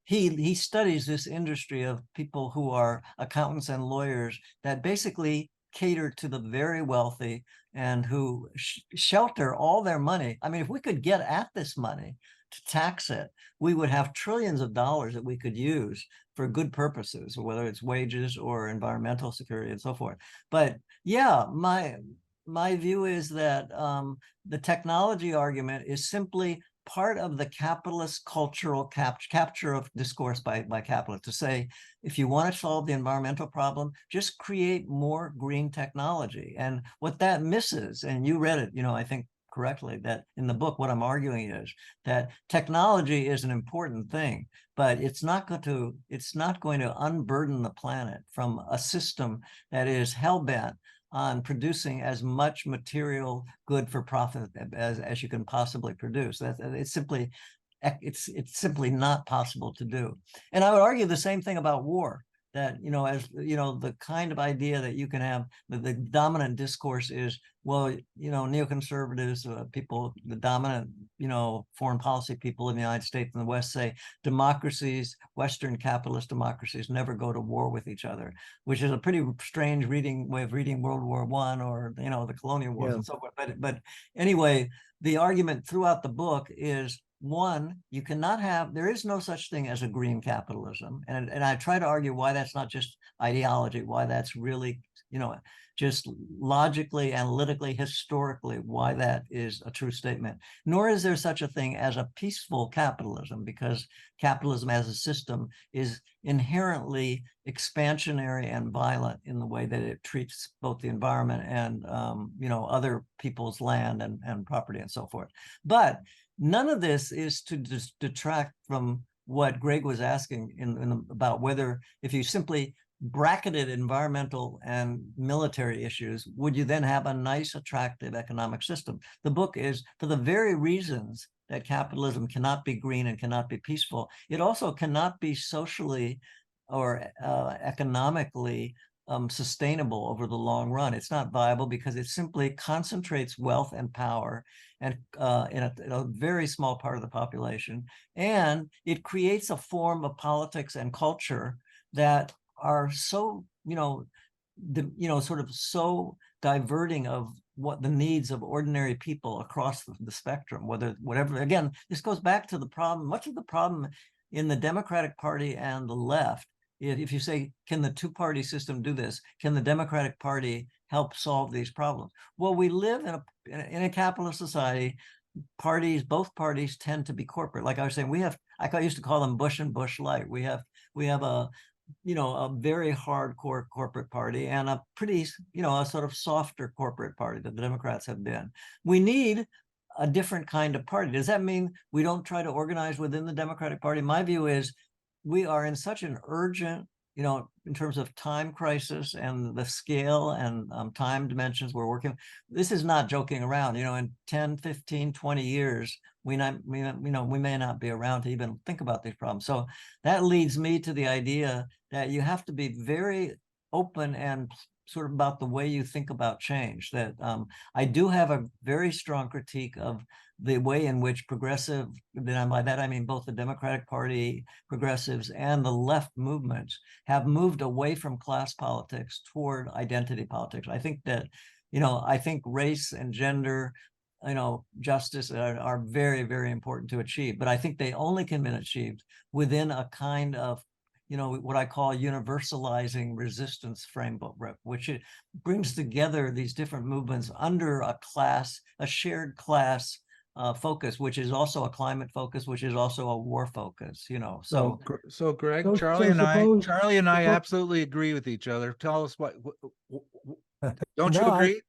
He studies this industry of people who are accountants and lawyers that basically cater to the very wealthy and who shelter all their money. I mean, if we could get at this money to tax it, we would have trillions of dollars that we could use for good purposes, whether it's wages or environmental security and so forth. But yeah, my view is that the technology argument is simply part of the capitalist cultural capture of discourse by capitalists to say, if you want to solve the environmental problem, just create more green technology. And what that misses, and you read it, I think correctly, that in the book, what I'm arguing is that technology is an important thing, but it's not going to unburden the planet from a system that is hell-bent on producing as much material good for profit as you can possibly produce. It's simply not possible to do. And I would argue the same thing about war, that, the kind of idea that you can have, the dominant discourse is, well, neoconservatives, people, the dominant, foreign policy people in the United States and the West say democracies, Western capitalist democracies, never go to war with each other, which is a pretty strange way of reading World War I or, the colonial wars and so forth. But anyway, the argument throughout the book is, one, there is no such thing as a green capitalism. And I try to argue why that's not just ideology, why that's really, just logically, analytically, historically, why that is a true statement. Nor is there such a thing as a peaceful capitalism, because capitalism as a system is inherently expansionary and violent in the way that it treats both the environment and, other people's land and property and so forth. But none of this is to detract from what Greg was asking about whether, if you simply bracketed environmental and military issues, would you then have a nice, attractive economic system? The book is, for the very reasons that capitalism cannot be green and cannot be peaceful, it also cannot be socially or economically sustainable over the long run. It's not viable because it simply concentrates wealth and power and in a very small part of the population, and it creates a form of politics and culture that are so sort of so diverting of what the needs of ordinary people across the spectrum, whatever. Again, this goes back to the problem. Much of the problem in the Democratic Party and the left, if you say, can the two-party system do this? Can the Democratic Party help solve these problems? Well, we live in a capitalist society. Both parties tend to be corporate. Like I was saying, I used to call them Bush and Bush Light. We have a very hardcore corporate party and a pretty, a sort of softer corporate party that the Democrats have been. We need a different kind of party. Does that mean we don't try to organize within the Democratic Party? My view is we are in such an urgent, in terms of time crisis and the scale and time dimensions we're working. This is not joking around. In 10, 15, 20 years, we may not be around to even think about these problems. So that leads me to the idea that you have to be very open and sort of about the way you think about change. That I do have a very strong critique of the way in which progressive, and by that I mean both the Democratic Party progressives and the left movements have moved away from class politics toward identity politics. I think that, I think race and gender, justice are very, very important to achieve, but I think they only can be achieved within a kind of, what I call universalizing resistance framework, which it brings together these different movements under a shared class focus, which is also a climate focus, which is also a war focus, So Greg, Charlie and I absolutely agree with each other. Tell us don't you agree?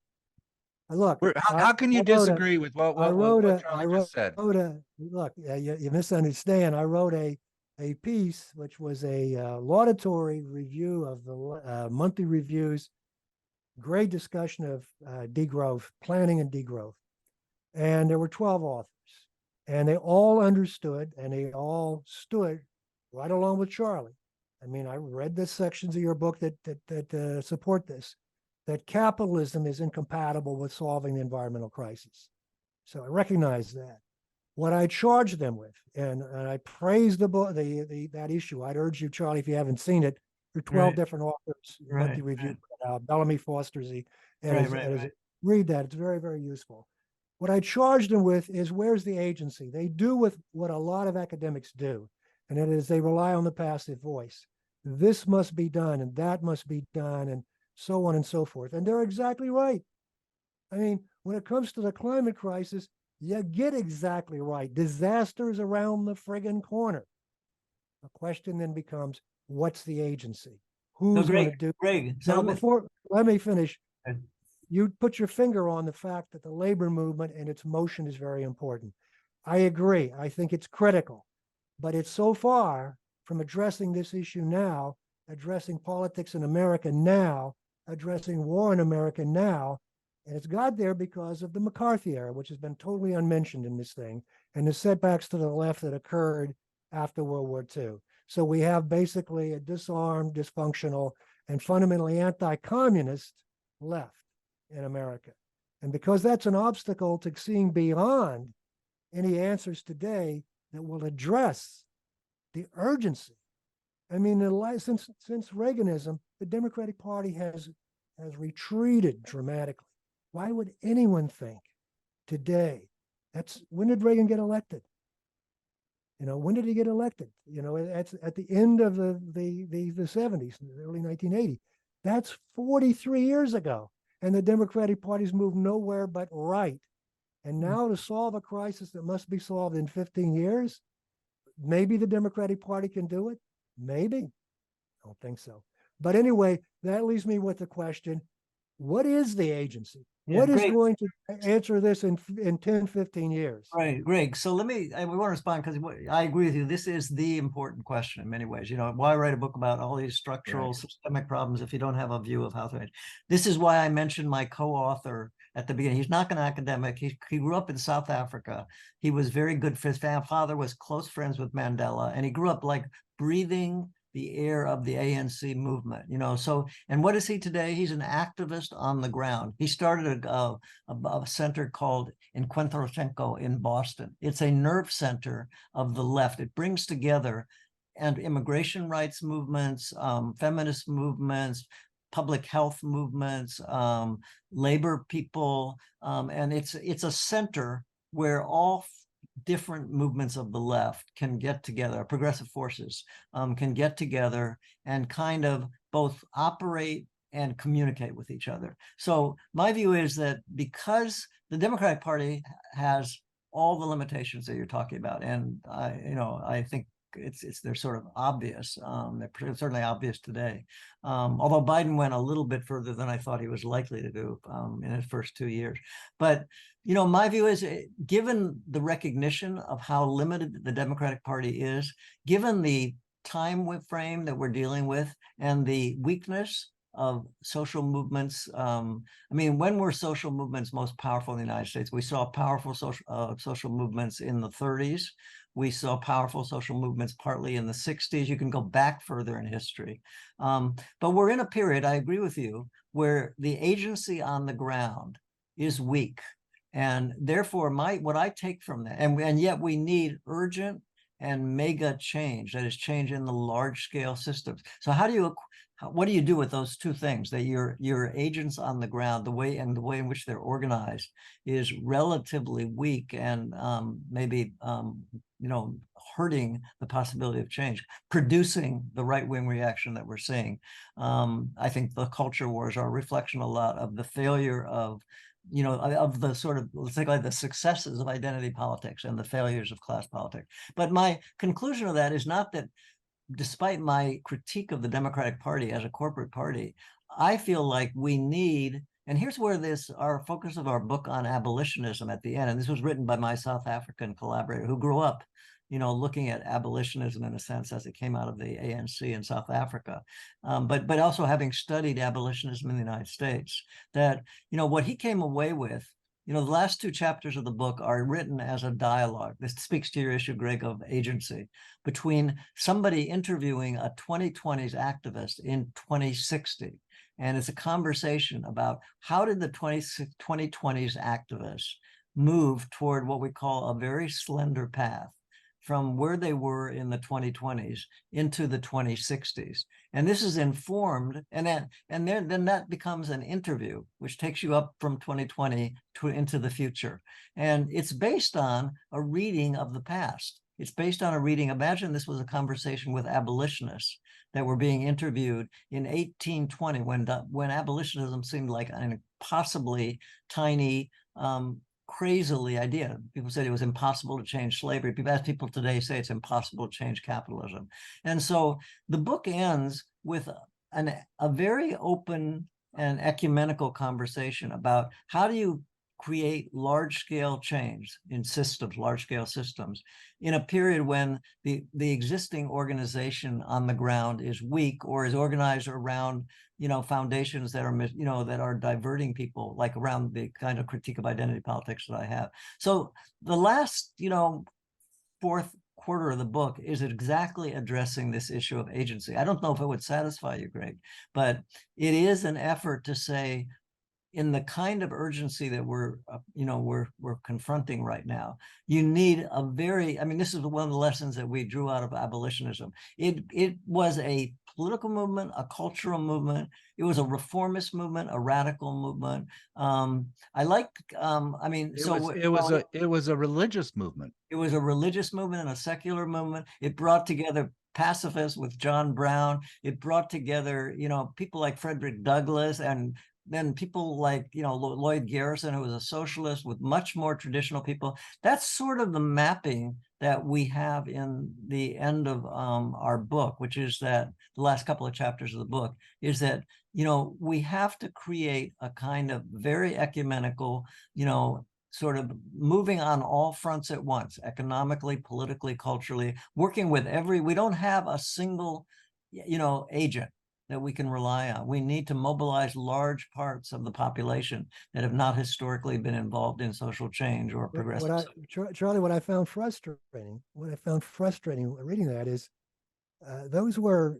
Look, how can you disagree with what Charlie just said? Look, you misunderstand. I wrote a piece which was a laudatory review of the monthly reviews, great discussion of degrowth, planning and degrowth. And there were 12 authors, and they all understood and they all stood right along with Charlie. I mean, I read the sections of your book that support this, that capitalism is incompatible with solving the environmental crisis. So I recognize that. What I charged them with, and I praised the book, that issue. I'd urge you, Charlie, if you haven't seen it, there are 12 different authors, monthly review, Bellamy Foster's the editor. Read that. It's very, very useful. What I charged them with is, where's the agency? They do with what a lot of academics do, and it is they rely on the passive voice. This must be done, and that must be done, and so on and so forth. And they're exactly right. I mean, when it comes to the climate crisis, You get exactly right. Disasters around the friggin' corner. The question then becomes, what's the agency? So Who's going to Greg, do? Greg, Now, so before let me finish, let me, you put your finger on the fact that the labor movement and its motion is very important. I agree. I think it's critical, but it's so far from addressing this issue now, addressing politics in America now, addressing war in America now, and it's got there because of the McCarthy era, which has been totally unmentioned in this thing, and the setbacks to the left that occurred after World War II. So we have basically a disarmed, dysfunctional, and fundamentally anti-communist left in America. And because that's an obstacle to seeing beyond any answers today that will address the urgency. I mean, since Reaganism, the Democratic Party has retreated dramatically. Why would anyone think today? That's when did Reagan get elected? You know, when did he get elected? You know, that's at the end of the 70s, the early 1980s. That's 43 years ago. And the Democratic Party's moved nowhere but right. And now to solve a crisis that must be solved in 15 years, maybe the Democratic Party can do it. Maybe. I don't think so. But anyway, that leaves me with the question, what is the agency? yeah, What is Greg, going to answer this in 10, 15 years? right, Greg. So we want to respond because I agree with you. This is the important question in many ways. You know, why write a book about all these structural systemic problems if you don't have a view of how to? This is why I mentioned my co-author at the beginning. He's not an academic. He grew up in South Africa. He was very good. His father was close friends with Mandela, and he grew up like breathing the air of the ANC movement, you know. So, and what is he today? He's an activist on the ground. He started a center called Encuentro in Boston. It's a nerve center of the left. It brings together and immigration rights movements, feminist movements, public health movements, labor people, and it's a center where all different movements of the left can get together, progressive forces can get together and kind of both operate and communicate with each other. So my view is that because the Democratic Party has all the limitations that you're talking about, and I think they're sort of obvious. They're certainly obvious today. Although Biden went a little bit further than I thought he was likely to do in his first 2 years. But you know, my view is, given the recognition of how limited the Democratic Party is, given the time frame that we're dealing with, and the weakness of social movements. I mean, when were social movements most powerful in the United States? We saw powerful social movements in the 30s. We saw powerful social movements partly in the 60s. You can go back further in history. But we're in a period, I agree with you, where the agency on the ground is weak. And therefore, what I take from that, and yet we need urgent and mega change, that is change in the large scale systems. So what do you do with those two things? That your agents on the ground, the way in which they're organized is relatively weak, and maybe hurting the possibility of change, producing the right-wing reaction that we're seeing. I think the culture wars are a reflection a lot of the failure of the sort of, let's say, like the successes of identity politics and the failures of class politics. But my conclusion of that is not that, despite my critique of the Democratic Party as a corporate party, I feel like we need, and here's where our focus of our book on abolitionism at the end, and this was written by my South African collaborator who grew up, looking at abolitionism in a sense as it came out of the ANC in South Africa, but also having studied abolitionism in the United States, that, what he came away with, the last two chapters of the book are written as a dialogue. This speaks to your issue, Greg, of agency, between somebody interviewing a 2020s activist in 2060. And it's a conversation about how did the 2020s activists move toward what we call a very slender path from where they were in the 2020s into the 2060s. And this is informed, and then that becomes an interview, which takes you up from 2020 into the future. And it's based on a reading of the past. It's based on a reading. Imagine this was a conversation with abolitionists that were being interviewed in 1820, when abolitionism seemed like an impossibly tiny crazily idea. People said it was impossible to change slavery. As people today say, it's impossible to change capitalism. And so the book ends with a very open and ecumenical conversation about how do you create large-scale change in systems, large-scale systems, in a period when the existing organization on the ground is weak or is organized around, foundations that are, that are diverting people, like around the kind of critique of identity politics that I have. So the last, fourth quarter of the book is exactly addressing this issue of agency. I don't know if it would satisfy you, Greg, but it is an effort to say, in the kind of urgency that we're confronting right now, you need a very, this is one of the lessons that we drew out of abolitionism. It was a political movement, a cultural movement. It was a reformist movement, a radical movement. It was a religious movement. It was a religious movement and a secular movement. It brought together pacifists with John Brown. It brought together, people like Frederick Douglass, and then people like, Lloyd Garrison, who was a socialist, with much more traditional people. That's sort of the mapping that we have in the end of our book, which is that the last couple of chapters of the book is that, we have to create a kind of very ecumenical, sort of moving on all fronts at once, economically, politically, culturally, working with we don't have a single, agent that we can rely on. We need to mobilize large parts of the population that have not historically been involved in social change or progressive. Charlie, what I found frustrating reading that is those were,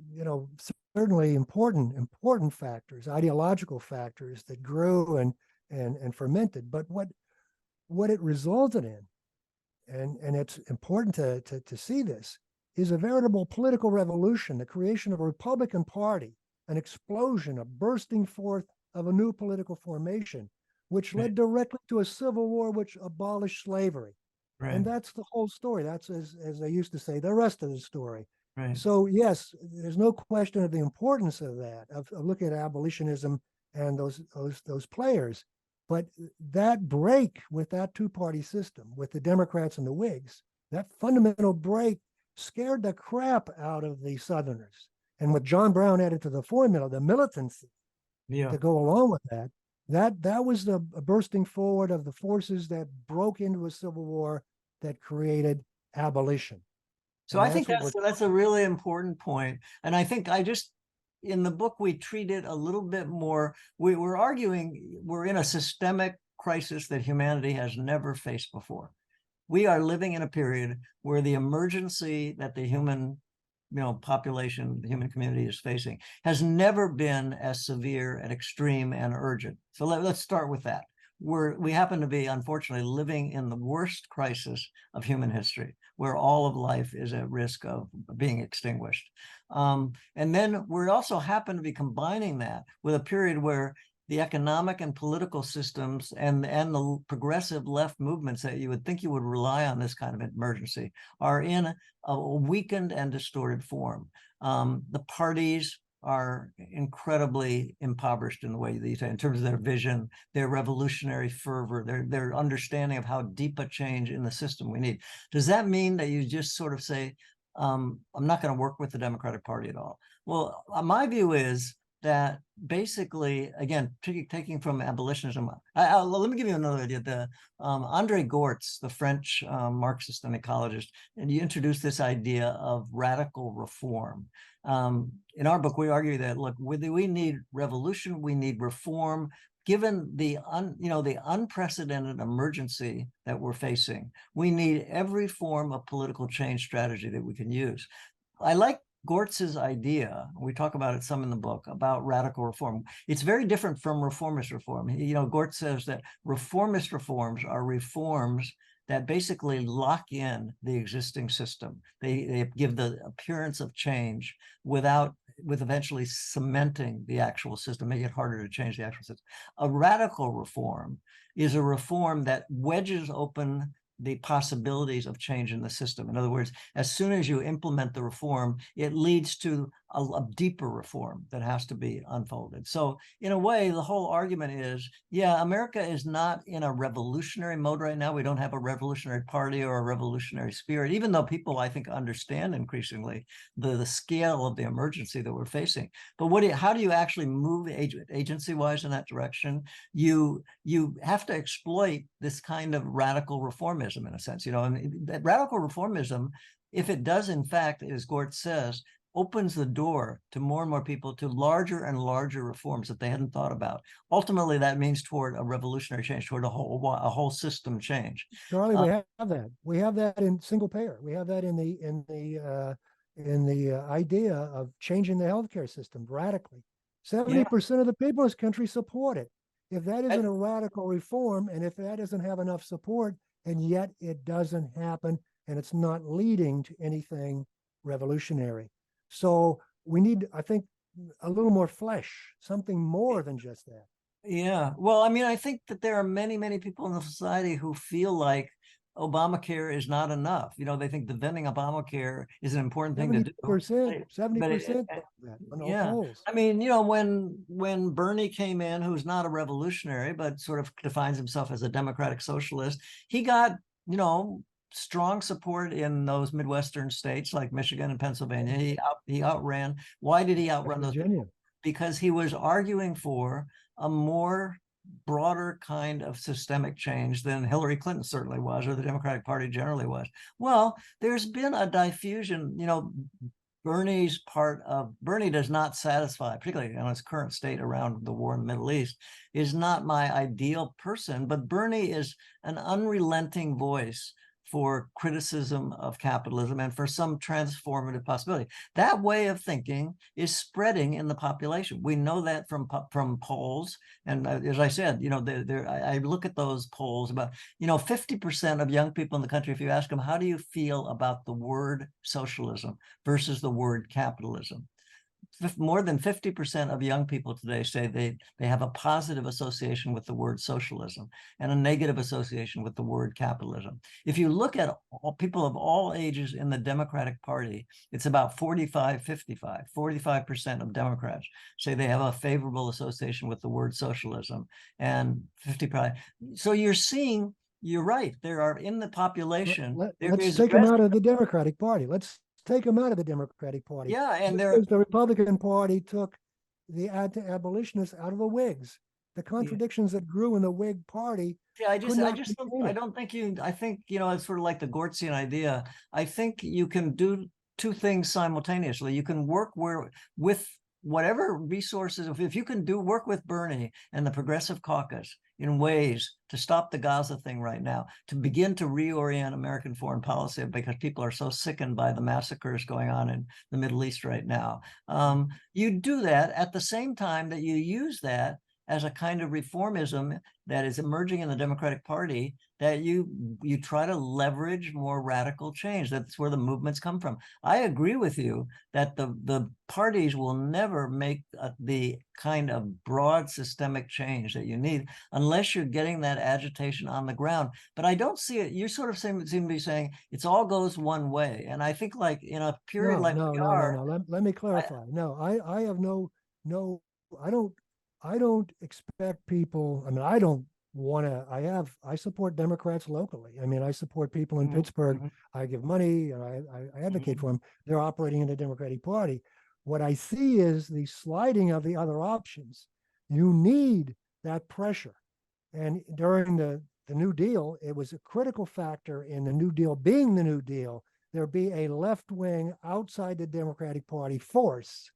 certainly important factors, ideological factors that grew and fermented. But what it resulted in, and it's important to see this, is a veritable political revolution, the creation of a Republican Party, an explosion, a bursting forth of a new political formation, which led directly to a civil war which abolished slavery. Right. And that's the whole story. That's, as they used to say, the rest of the story. Right. So yes, there's no question of the importance of that, of looking at abolitionism and those players. But that break with that two-party system, with the Democrats and the Whigs, that fundamental break scared the crap out of the Southerners. And with John Brown added to the formula, the militancy to go along with that was the bursting forward of the forces that broke into a civil war that created abolition. So I think that's a really important point. And I think in the book, we treat it a little bit more. We're arguing we're in a systemic crisis that humanity has never faced before. We are living in a period where the emergency that the human population, the human community is facing has never been as severe and extreme and urgent. So let's start with that. We happen to be, unfortunately, living in the worst crisis of human history, where all of life is at risk of being extinguished. And then we also happen to be combining that with a period where the economic and political systems and the progressive left movements that you would think you would rely on this kind of emergency are in a weakened and distorted form. The parties are incredibly impoverished in the way these, in terms of their vision, their revolutionary fervor, their understanding of how deep a change in the system we need. Does that mean that you just sort of say, I'm not going to work with the Democratic Party at all? Well, my view is that basically, again, taking from abolitionism, let me give you another idea. Andre Gortz, the French Marxist and ecologist, and you introduced this idea of radical reform. In our book, we argue that, look, we need revolution, we need reform, given the unprecedented emergency that we're facing. We need every form of political change strategy that we can use. I like Gortz's idea, we talk about it some in the book, about radical reform. It's very different from reformist reform. Gortz says that reformist reforms are reforms that basically lock in the existing system. They give the appearance of change with eventually cementing the actual system, making it harder to change the actual system. A radical reform is a reform that wedges open the possibilities of change in the system. In other words, as soon as you implement the reform, it leads to a deeper reform that has to be unfolded. So in a way, the whole argument is, yeah, America is not in a revolutionary mode right now. We don't have a revolutionary party or a revolutionary spirit, even though people, I think, understand increasingly the scale of the emergency that we're facing. But how do you actually move agency-wise in that direction? You have to exploit this kind of radical reformism, in a sense. You know, I mean, that radical reformism, if it does, in fact, as Gort says, opens the door to more and more people to larger and larger reforms that they hadn't thought about. Ultimately, that means toward a revolutionary change, toward a whole system change. Charlie, we have that. We have that in single payer. We have that in the idea of changing the healthcare system radically. 70% of the people in this country support it. If that isn't a radical reform, and if that doesn't have enough support, and yet it doesn't happen, and it's not leading to anything revolutionary. So we need, I think, a little more flesh, something more than just that. Yeah. Well, I mean, I think that there are many, many people in the society who feel like Obamacare is not enough. You know, they think defending Obamacare is an important thing to do. 70% yeah. Polls. I mean, you know, when Bernie came in, who's not a revolutionary, but sort of defines himself as a democratic socialist, he got, you know, strong support in those Midwestern states like Michigan and Pennsylvania. He outran. Why did he outrun those people? Because he was arguing for a more broader kind of systemic change than Hillary Clinton certainly was, or the Democratic Party generally was. Well, there's been a diffusion, you know. Bernie does not satisfy, particularly in its current state around the war in the Middle East, is not my ideal person, but Bernie is an unrelenting voice for criticism of capitalism and for some transformative possibility. That way of thinking is spreading in the population. We know that from polls. And as I said, you know, I look at those polls about, you know, 50% of young people in the country, if you ask them, how do you feel about the word socialism versus the word capitalism? More than 50% of young people today say they have a positive association with the word socialism and a negative association with the word capitalism. If you look at people of all ages in the Democratic Party, it's about 45-55. 45% of Democrats say they have a favorable association with the word socialism, and 55. So you're seeing, you're right, there are in the population. Let's take them out of the Democratic Party. Let's take them out of the Democratic Party. Yeah, and the Republican Party took the abolitionists out of the Whigs. The contradictions that grew in the Whig Party. Yeah, I don't think I think, you know, it's sort of like the Gortzian idea. I think you can do two things simultaneously. You can work with whatever resources, if you can work with Bernie and the Progressive Caucus in ways to stop the Gaza thing right now, to begin to reorient American foreign policy, because people are so sickened by the massacres going on in the Middle East right now. You do that at the same time that you use that as a kind of reformism that is emerging in the Democratic Party, that you try to leverage more radical change. That's where the movements come from. I agree with you that the parties will never make the kind of broad systemic change that you need unless you're getting that agitation on the ground. But I don't see it. You sort of seem to be saying it's all goes one way. And I think, like in a period No. Let me clarify. I have I don't expect people. I mean, I don't want to. I support Democrats locally. I mean, I support people in Pittsburgh. I give money and I advocate for them. They're operating in the Democratic Party. What I see is the sliding of the other options. You need that pressure. And during the New Deal, it was a critical factor in the New Deal being the New Deal. There'd be a left wing outside the Democratic Party force,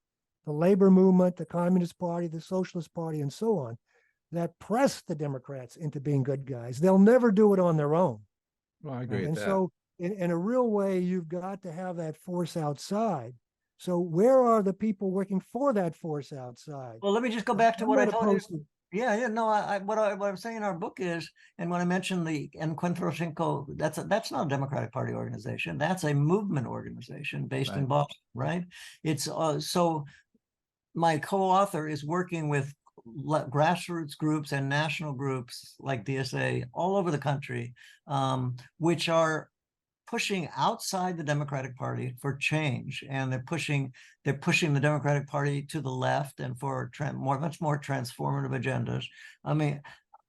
the labor movement, the Communist Party, the Socialist Party, and so on, that pressed the Democrats into being good guys. They'll never do it on their own. Well, I agree with and that. So in a real way, you've got to have that force outside. So where are the people working for that force outside? Well, let me just go back to what I told you. No, what I'm saying in our book is, and when I mentioned the Encuentro Cinco, that's not a Democratic Party organization. That's a movement organization based in Boston, right? It's so my co-author is working with grassroots groups and national groups like DSA all over the country, which are pushing outside the Democratic Party for change, and they're pushing the Democratic Party to the left and for much more transformative agendas. I mean,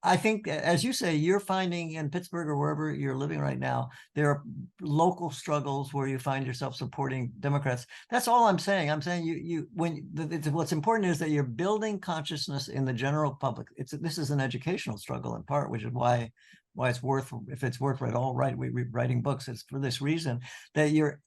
I think, as you say, you're finding in Pittsburgh or wherever you're living right now, there are local struggles where you find yourself supporting Democrats. That's all I'm saying. I'm saying what's important is that you're building consciousness in the general public. This is an educational struggle in part, which is why it's worth, if it's worth at all, right, writing books. It's for this reason that you're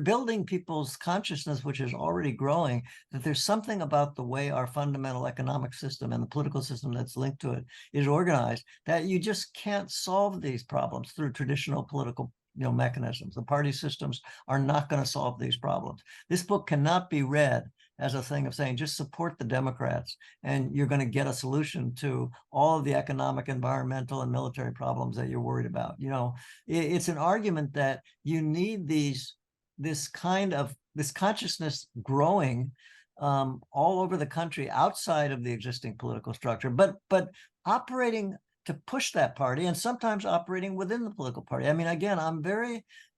building people's consciousness, which is already growing, that there's something about the way our fundamental economic system and the political system that's linked to it is organized, that you just can't solve these problems through traditional political mechanisms. The party systems are not going to solve these problems. This book cannot be read as a thing of saying, just support the Democrats and you're going to get a solution to all of the economic, environmental, and military problems that you're worried about. It's an argument that you need this consciousness growing all over the country outside of the existing political structure, but operating to push that party, and sometimes operating within the political party. I mean, again,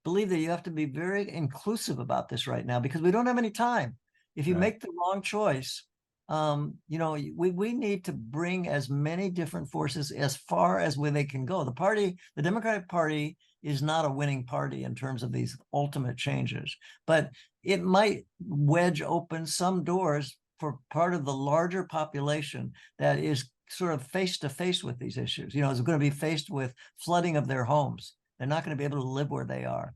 believe that you have to be very inclusive about this right now, because we don't have any time. If you make the wrong choice, we need to bring as many different forces as far as where they can go. The Democratic Party is not a winning party in terms of these ultimate changes, but it might wedge open some doors for part of the larger population that is sort of face to face with these issues. Is going to be faced with flooding of their homes. They're not going to be able to live where they are.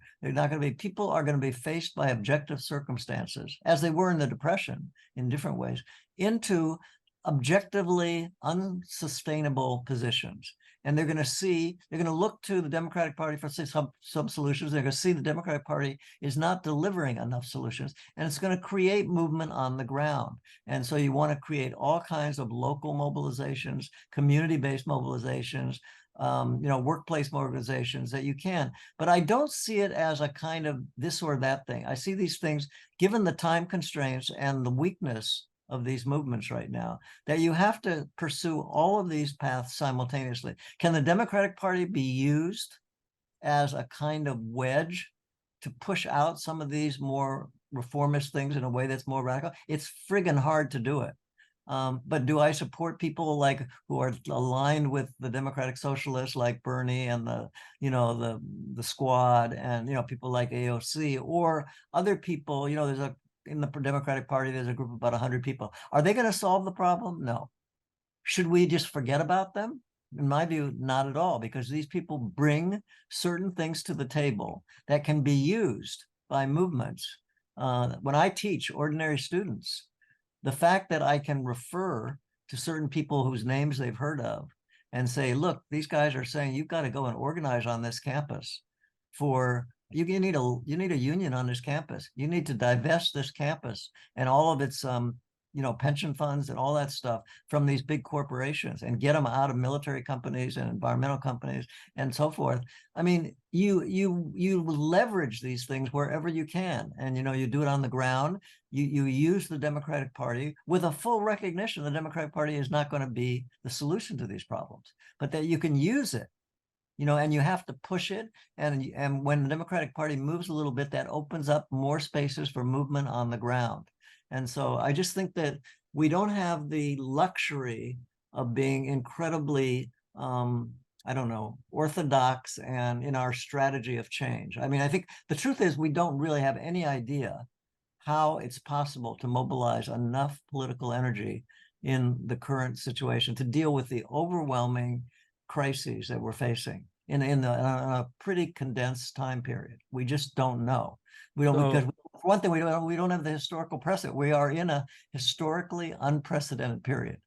People are going to be faced by objective circumstances, as they were in the Depression in different ways, into objectively unsustainable positions. And they're going to look to the Democratic Party for some solutions. They're going to see the Democratic Party is not delivering enough solutions, and it's going to create movement on the ground. And so you want to create all kinds of local mobilizations, community-based mobilizations, workplace organizations that you can. But I don't see it as a kind of this or that thing. I see these things, given the time constraints and the weakness of these movements right now, that you have to pursue all of these paths simultaneously. Can the Democratic Party be used as a kind of wedge to push out some of these more reformist things in a way that's more radical? It's friggin' hard to do it. But do I support people who are aligned with the Democratic Socialists, like Bernie and the Squad, and people like AOC, or other people? In the Democratic Party, there's a group of about 100 people. Are they going to solve the problem? No. Should we just forget about them? In my view, not at all, because these people bring certain things to the table that can be used by movements. When I teach ordinary students, the fact that I can refer to certain people whose names they've heard of and say, look, these guys are saying you've got to go and organize on this campus you need a union on this campus. You need to divest this campus and all of its pension funds and all that stuff from these big corporations, and get them out of military companies and environmental companies and so forth. I mean, you leverage these things wherever you can, and you do it on the ground. You use the Democratic Party with a full recognition the Democratic Party is not going to be the solution to these problems, but that you can use it. And you have to push it. And when the Democratic Party moves a little bit, that opens up more spaces for movement on the ground. And so I just think that we don't have the luxury of being incredibly, orthodox and in our strategy of change. I mean, I think the truth is we don't really have any idea how it's possible to mobilize enough political energy in the current situation to deal with the overwhelming crises that we're facing in a pretty condensed time period. We just don't know. Because for one thing, we don't have the historical precedent. We are in a historically unprecedented period.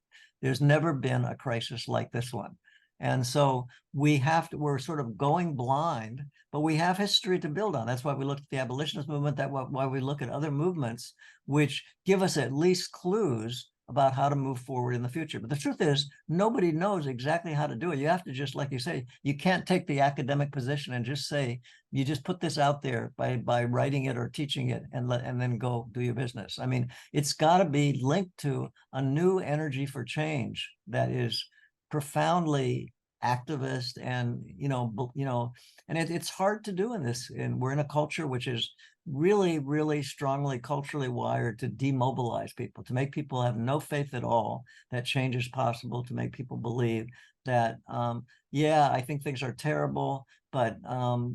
There's never been a crisis like this one. And so we're sort of going blind, but we have history to build on. That's why we look at the abolitionist movement, why we look at other movements, which give us at least clues about how to move forward in the future. But the truth is, nobody knows exactly how to do it. You have to just, like you say, you can't take the academic position and just say, you just put this out there by writing it or teaching it and then go do your business. I mean, it's got to be linked to a new energy for change that is profoundly activist, and and it's hard to do in this. And we're in a culture which is really, really strongly culturally wired to demobilize people, to make people have no faith at all that change is possible, to make people believe that, yeah, I think things are terrible, but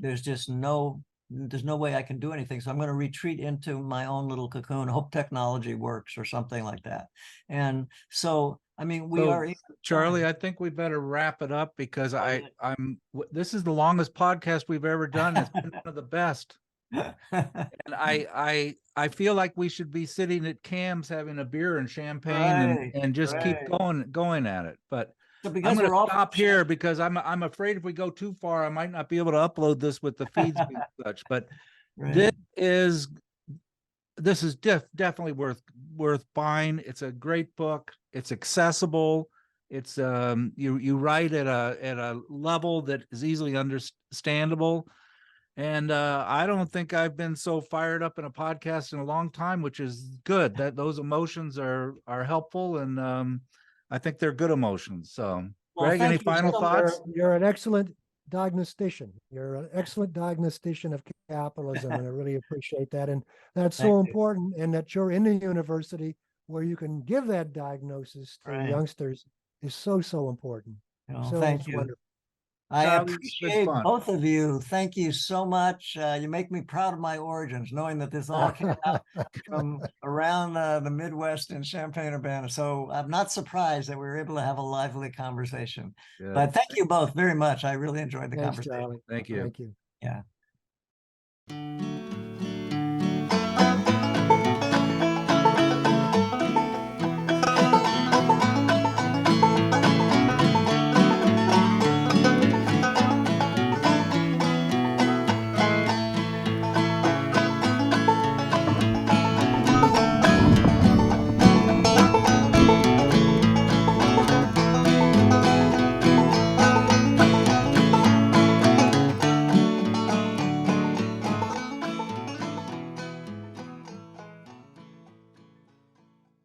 there's no way I can do anything. So I'm going to retreat into my own little cocoon, hope technology works or something like that. And so, I mean, we are. Charlie, I think we better wrap it up because this is the longest podcast we've ever done. It's been one of the best. And I feel like we should be sitting at Cam's having a beer and champagne and just keep going at it. But so I'm going to stop here because I'm afraid if we go too far, I might not be able to upload this with the feeds and such. But this is definitely worth buying. It's a great book. It's accessible. It's you write at a level that is easily understandable. And I don't think I've been so fired up in a podcast in a long time, which is good. That those emotions are helpful, and I think they're good emotions. So, Greg, any final thoughts? You're an excellent diagnostician. You're an excellent diagnostician of capitalism, and I really appreciate that. And that's so important. And that you're in a university where you can give that diagnosis to youngsters is so important. So thank you. Wonderful. I appreciate both of you. Thank you so much. You make me proud of my origins, knowing that this all came out from around the Midwest in Champaign-Urbana. So I'm not surprised that we were able to have a lively conversation. Good. But thank you both very much. I really enjoyed the conversation. Charlie. Thank you. Thank you. Yeah.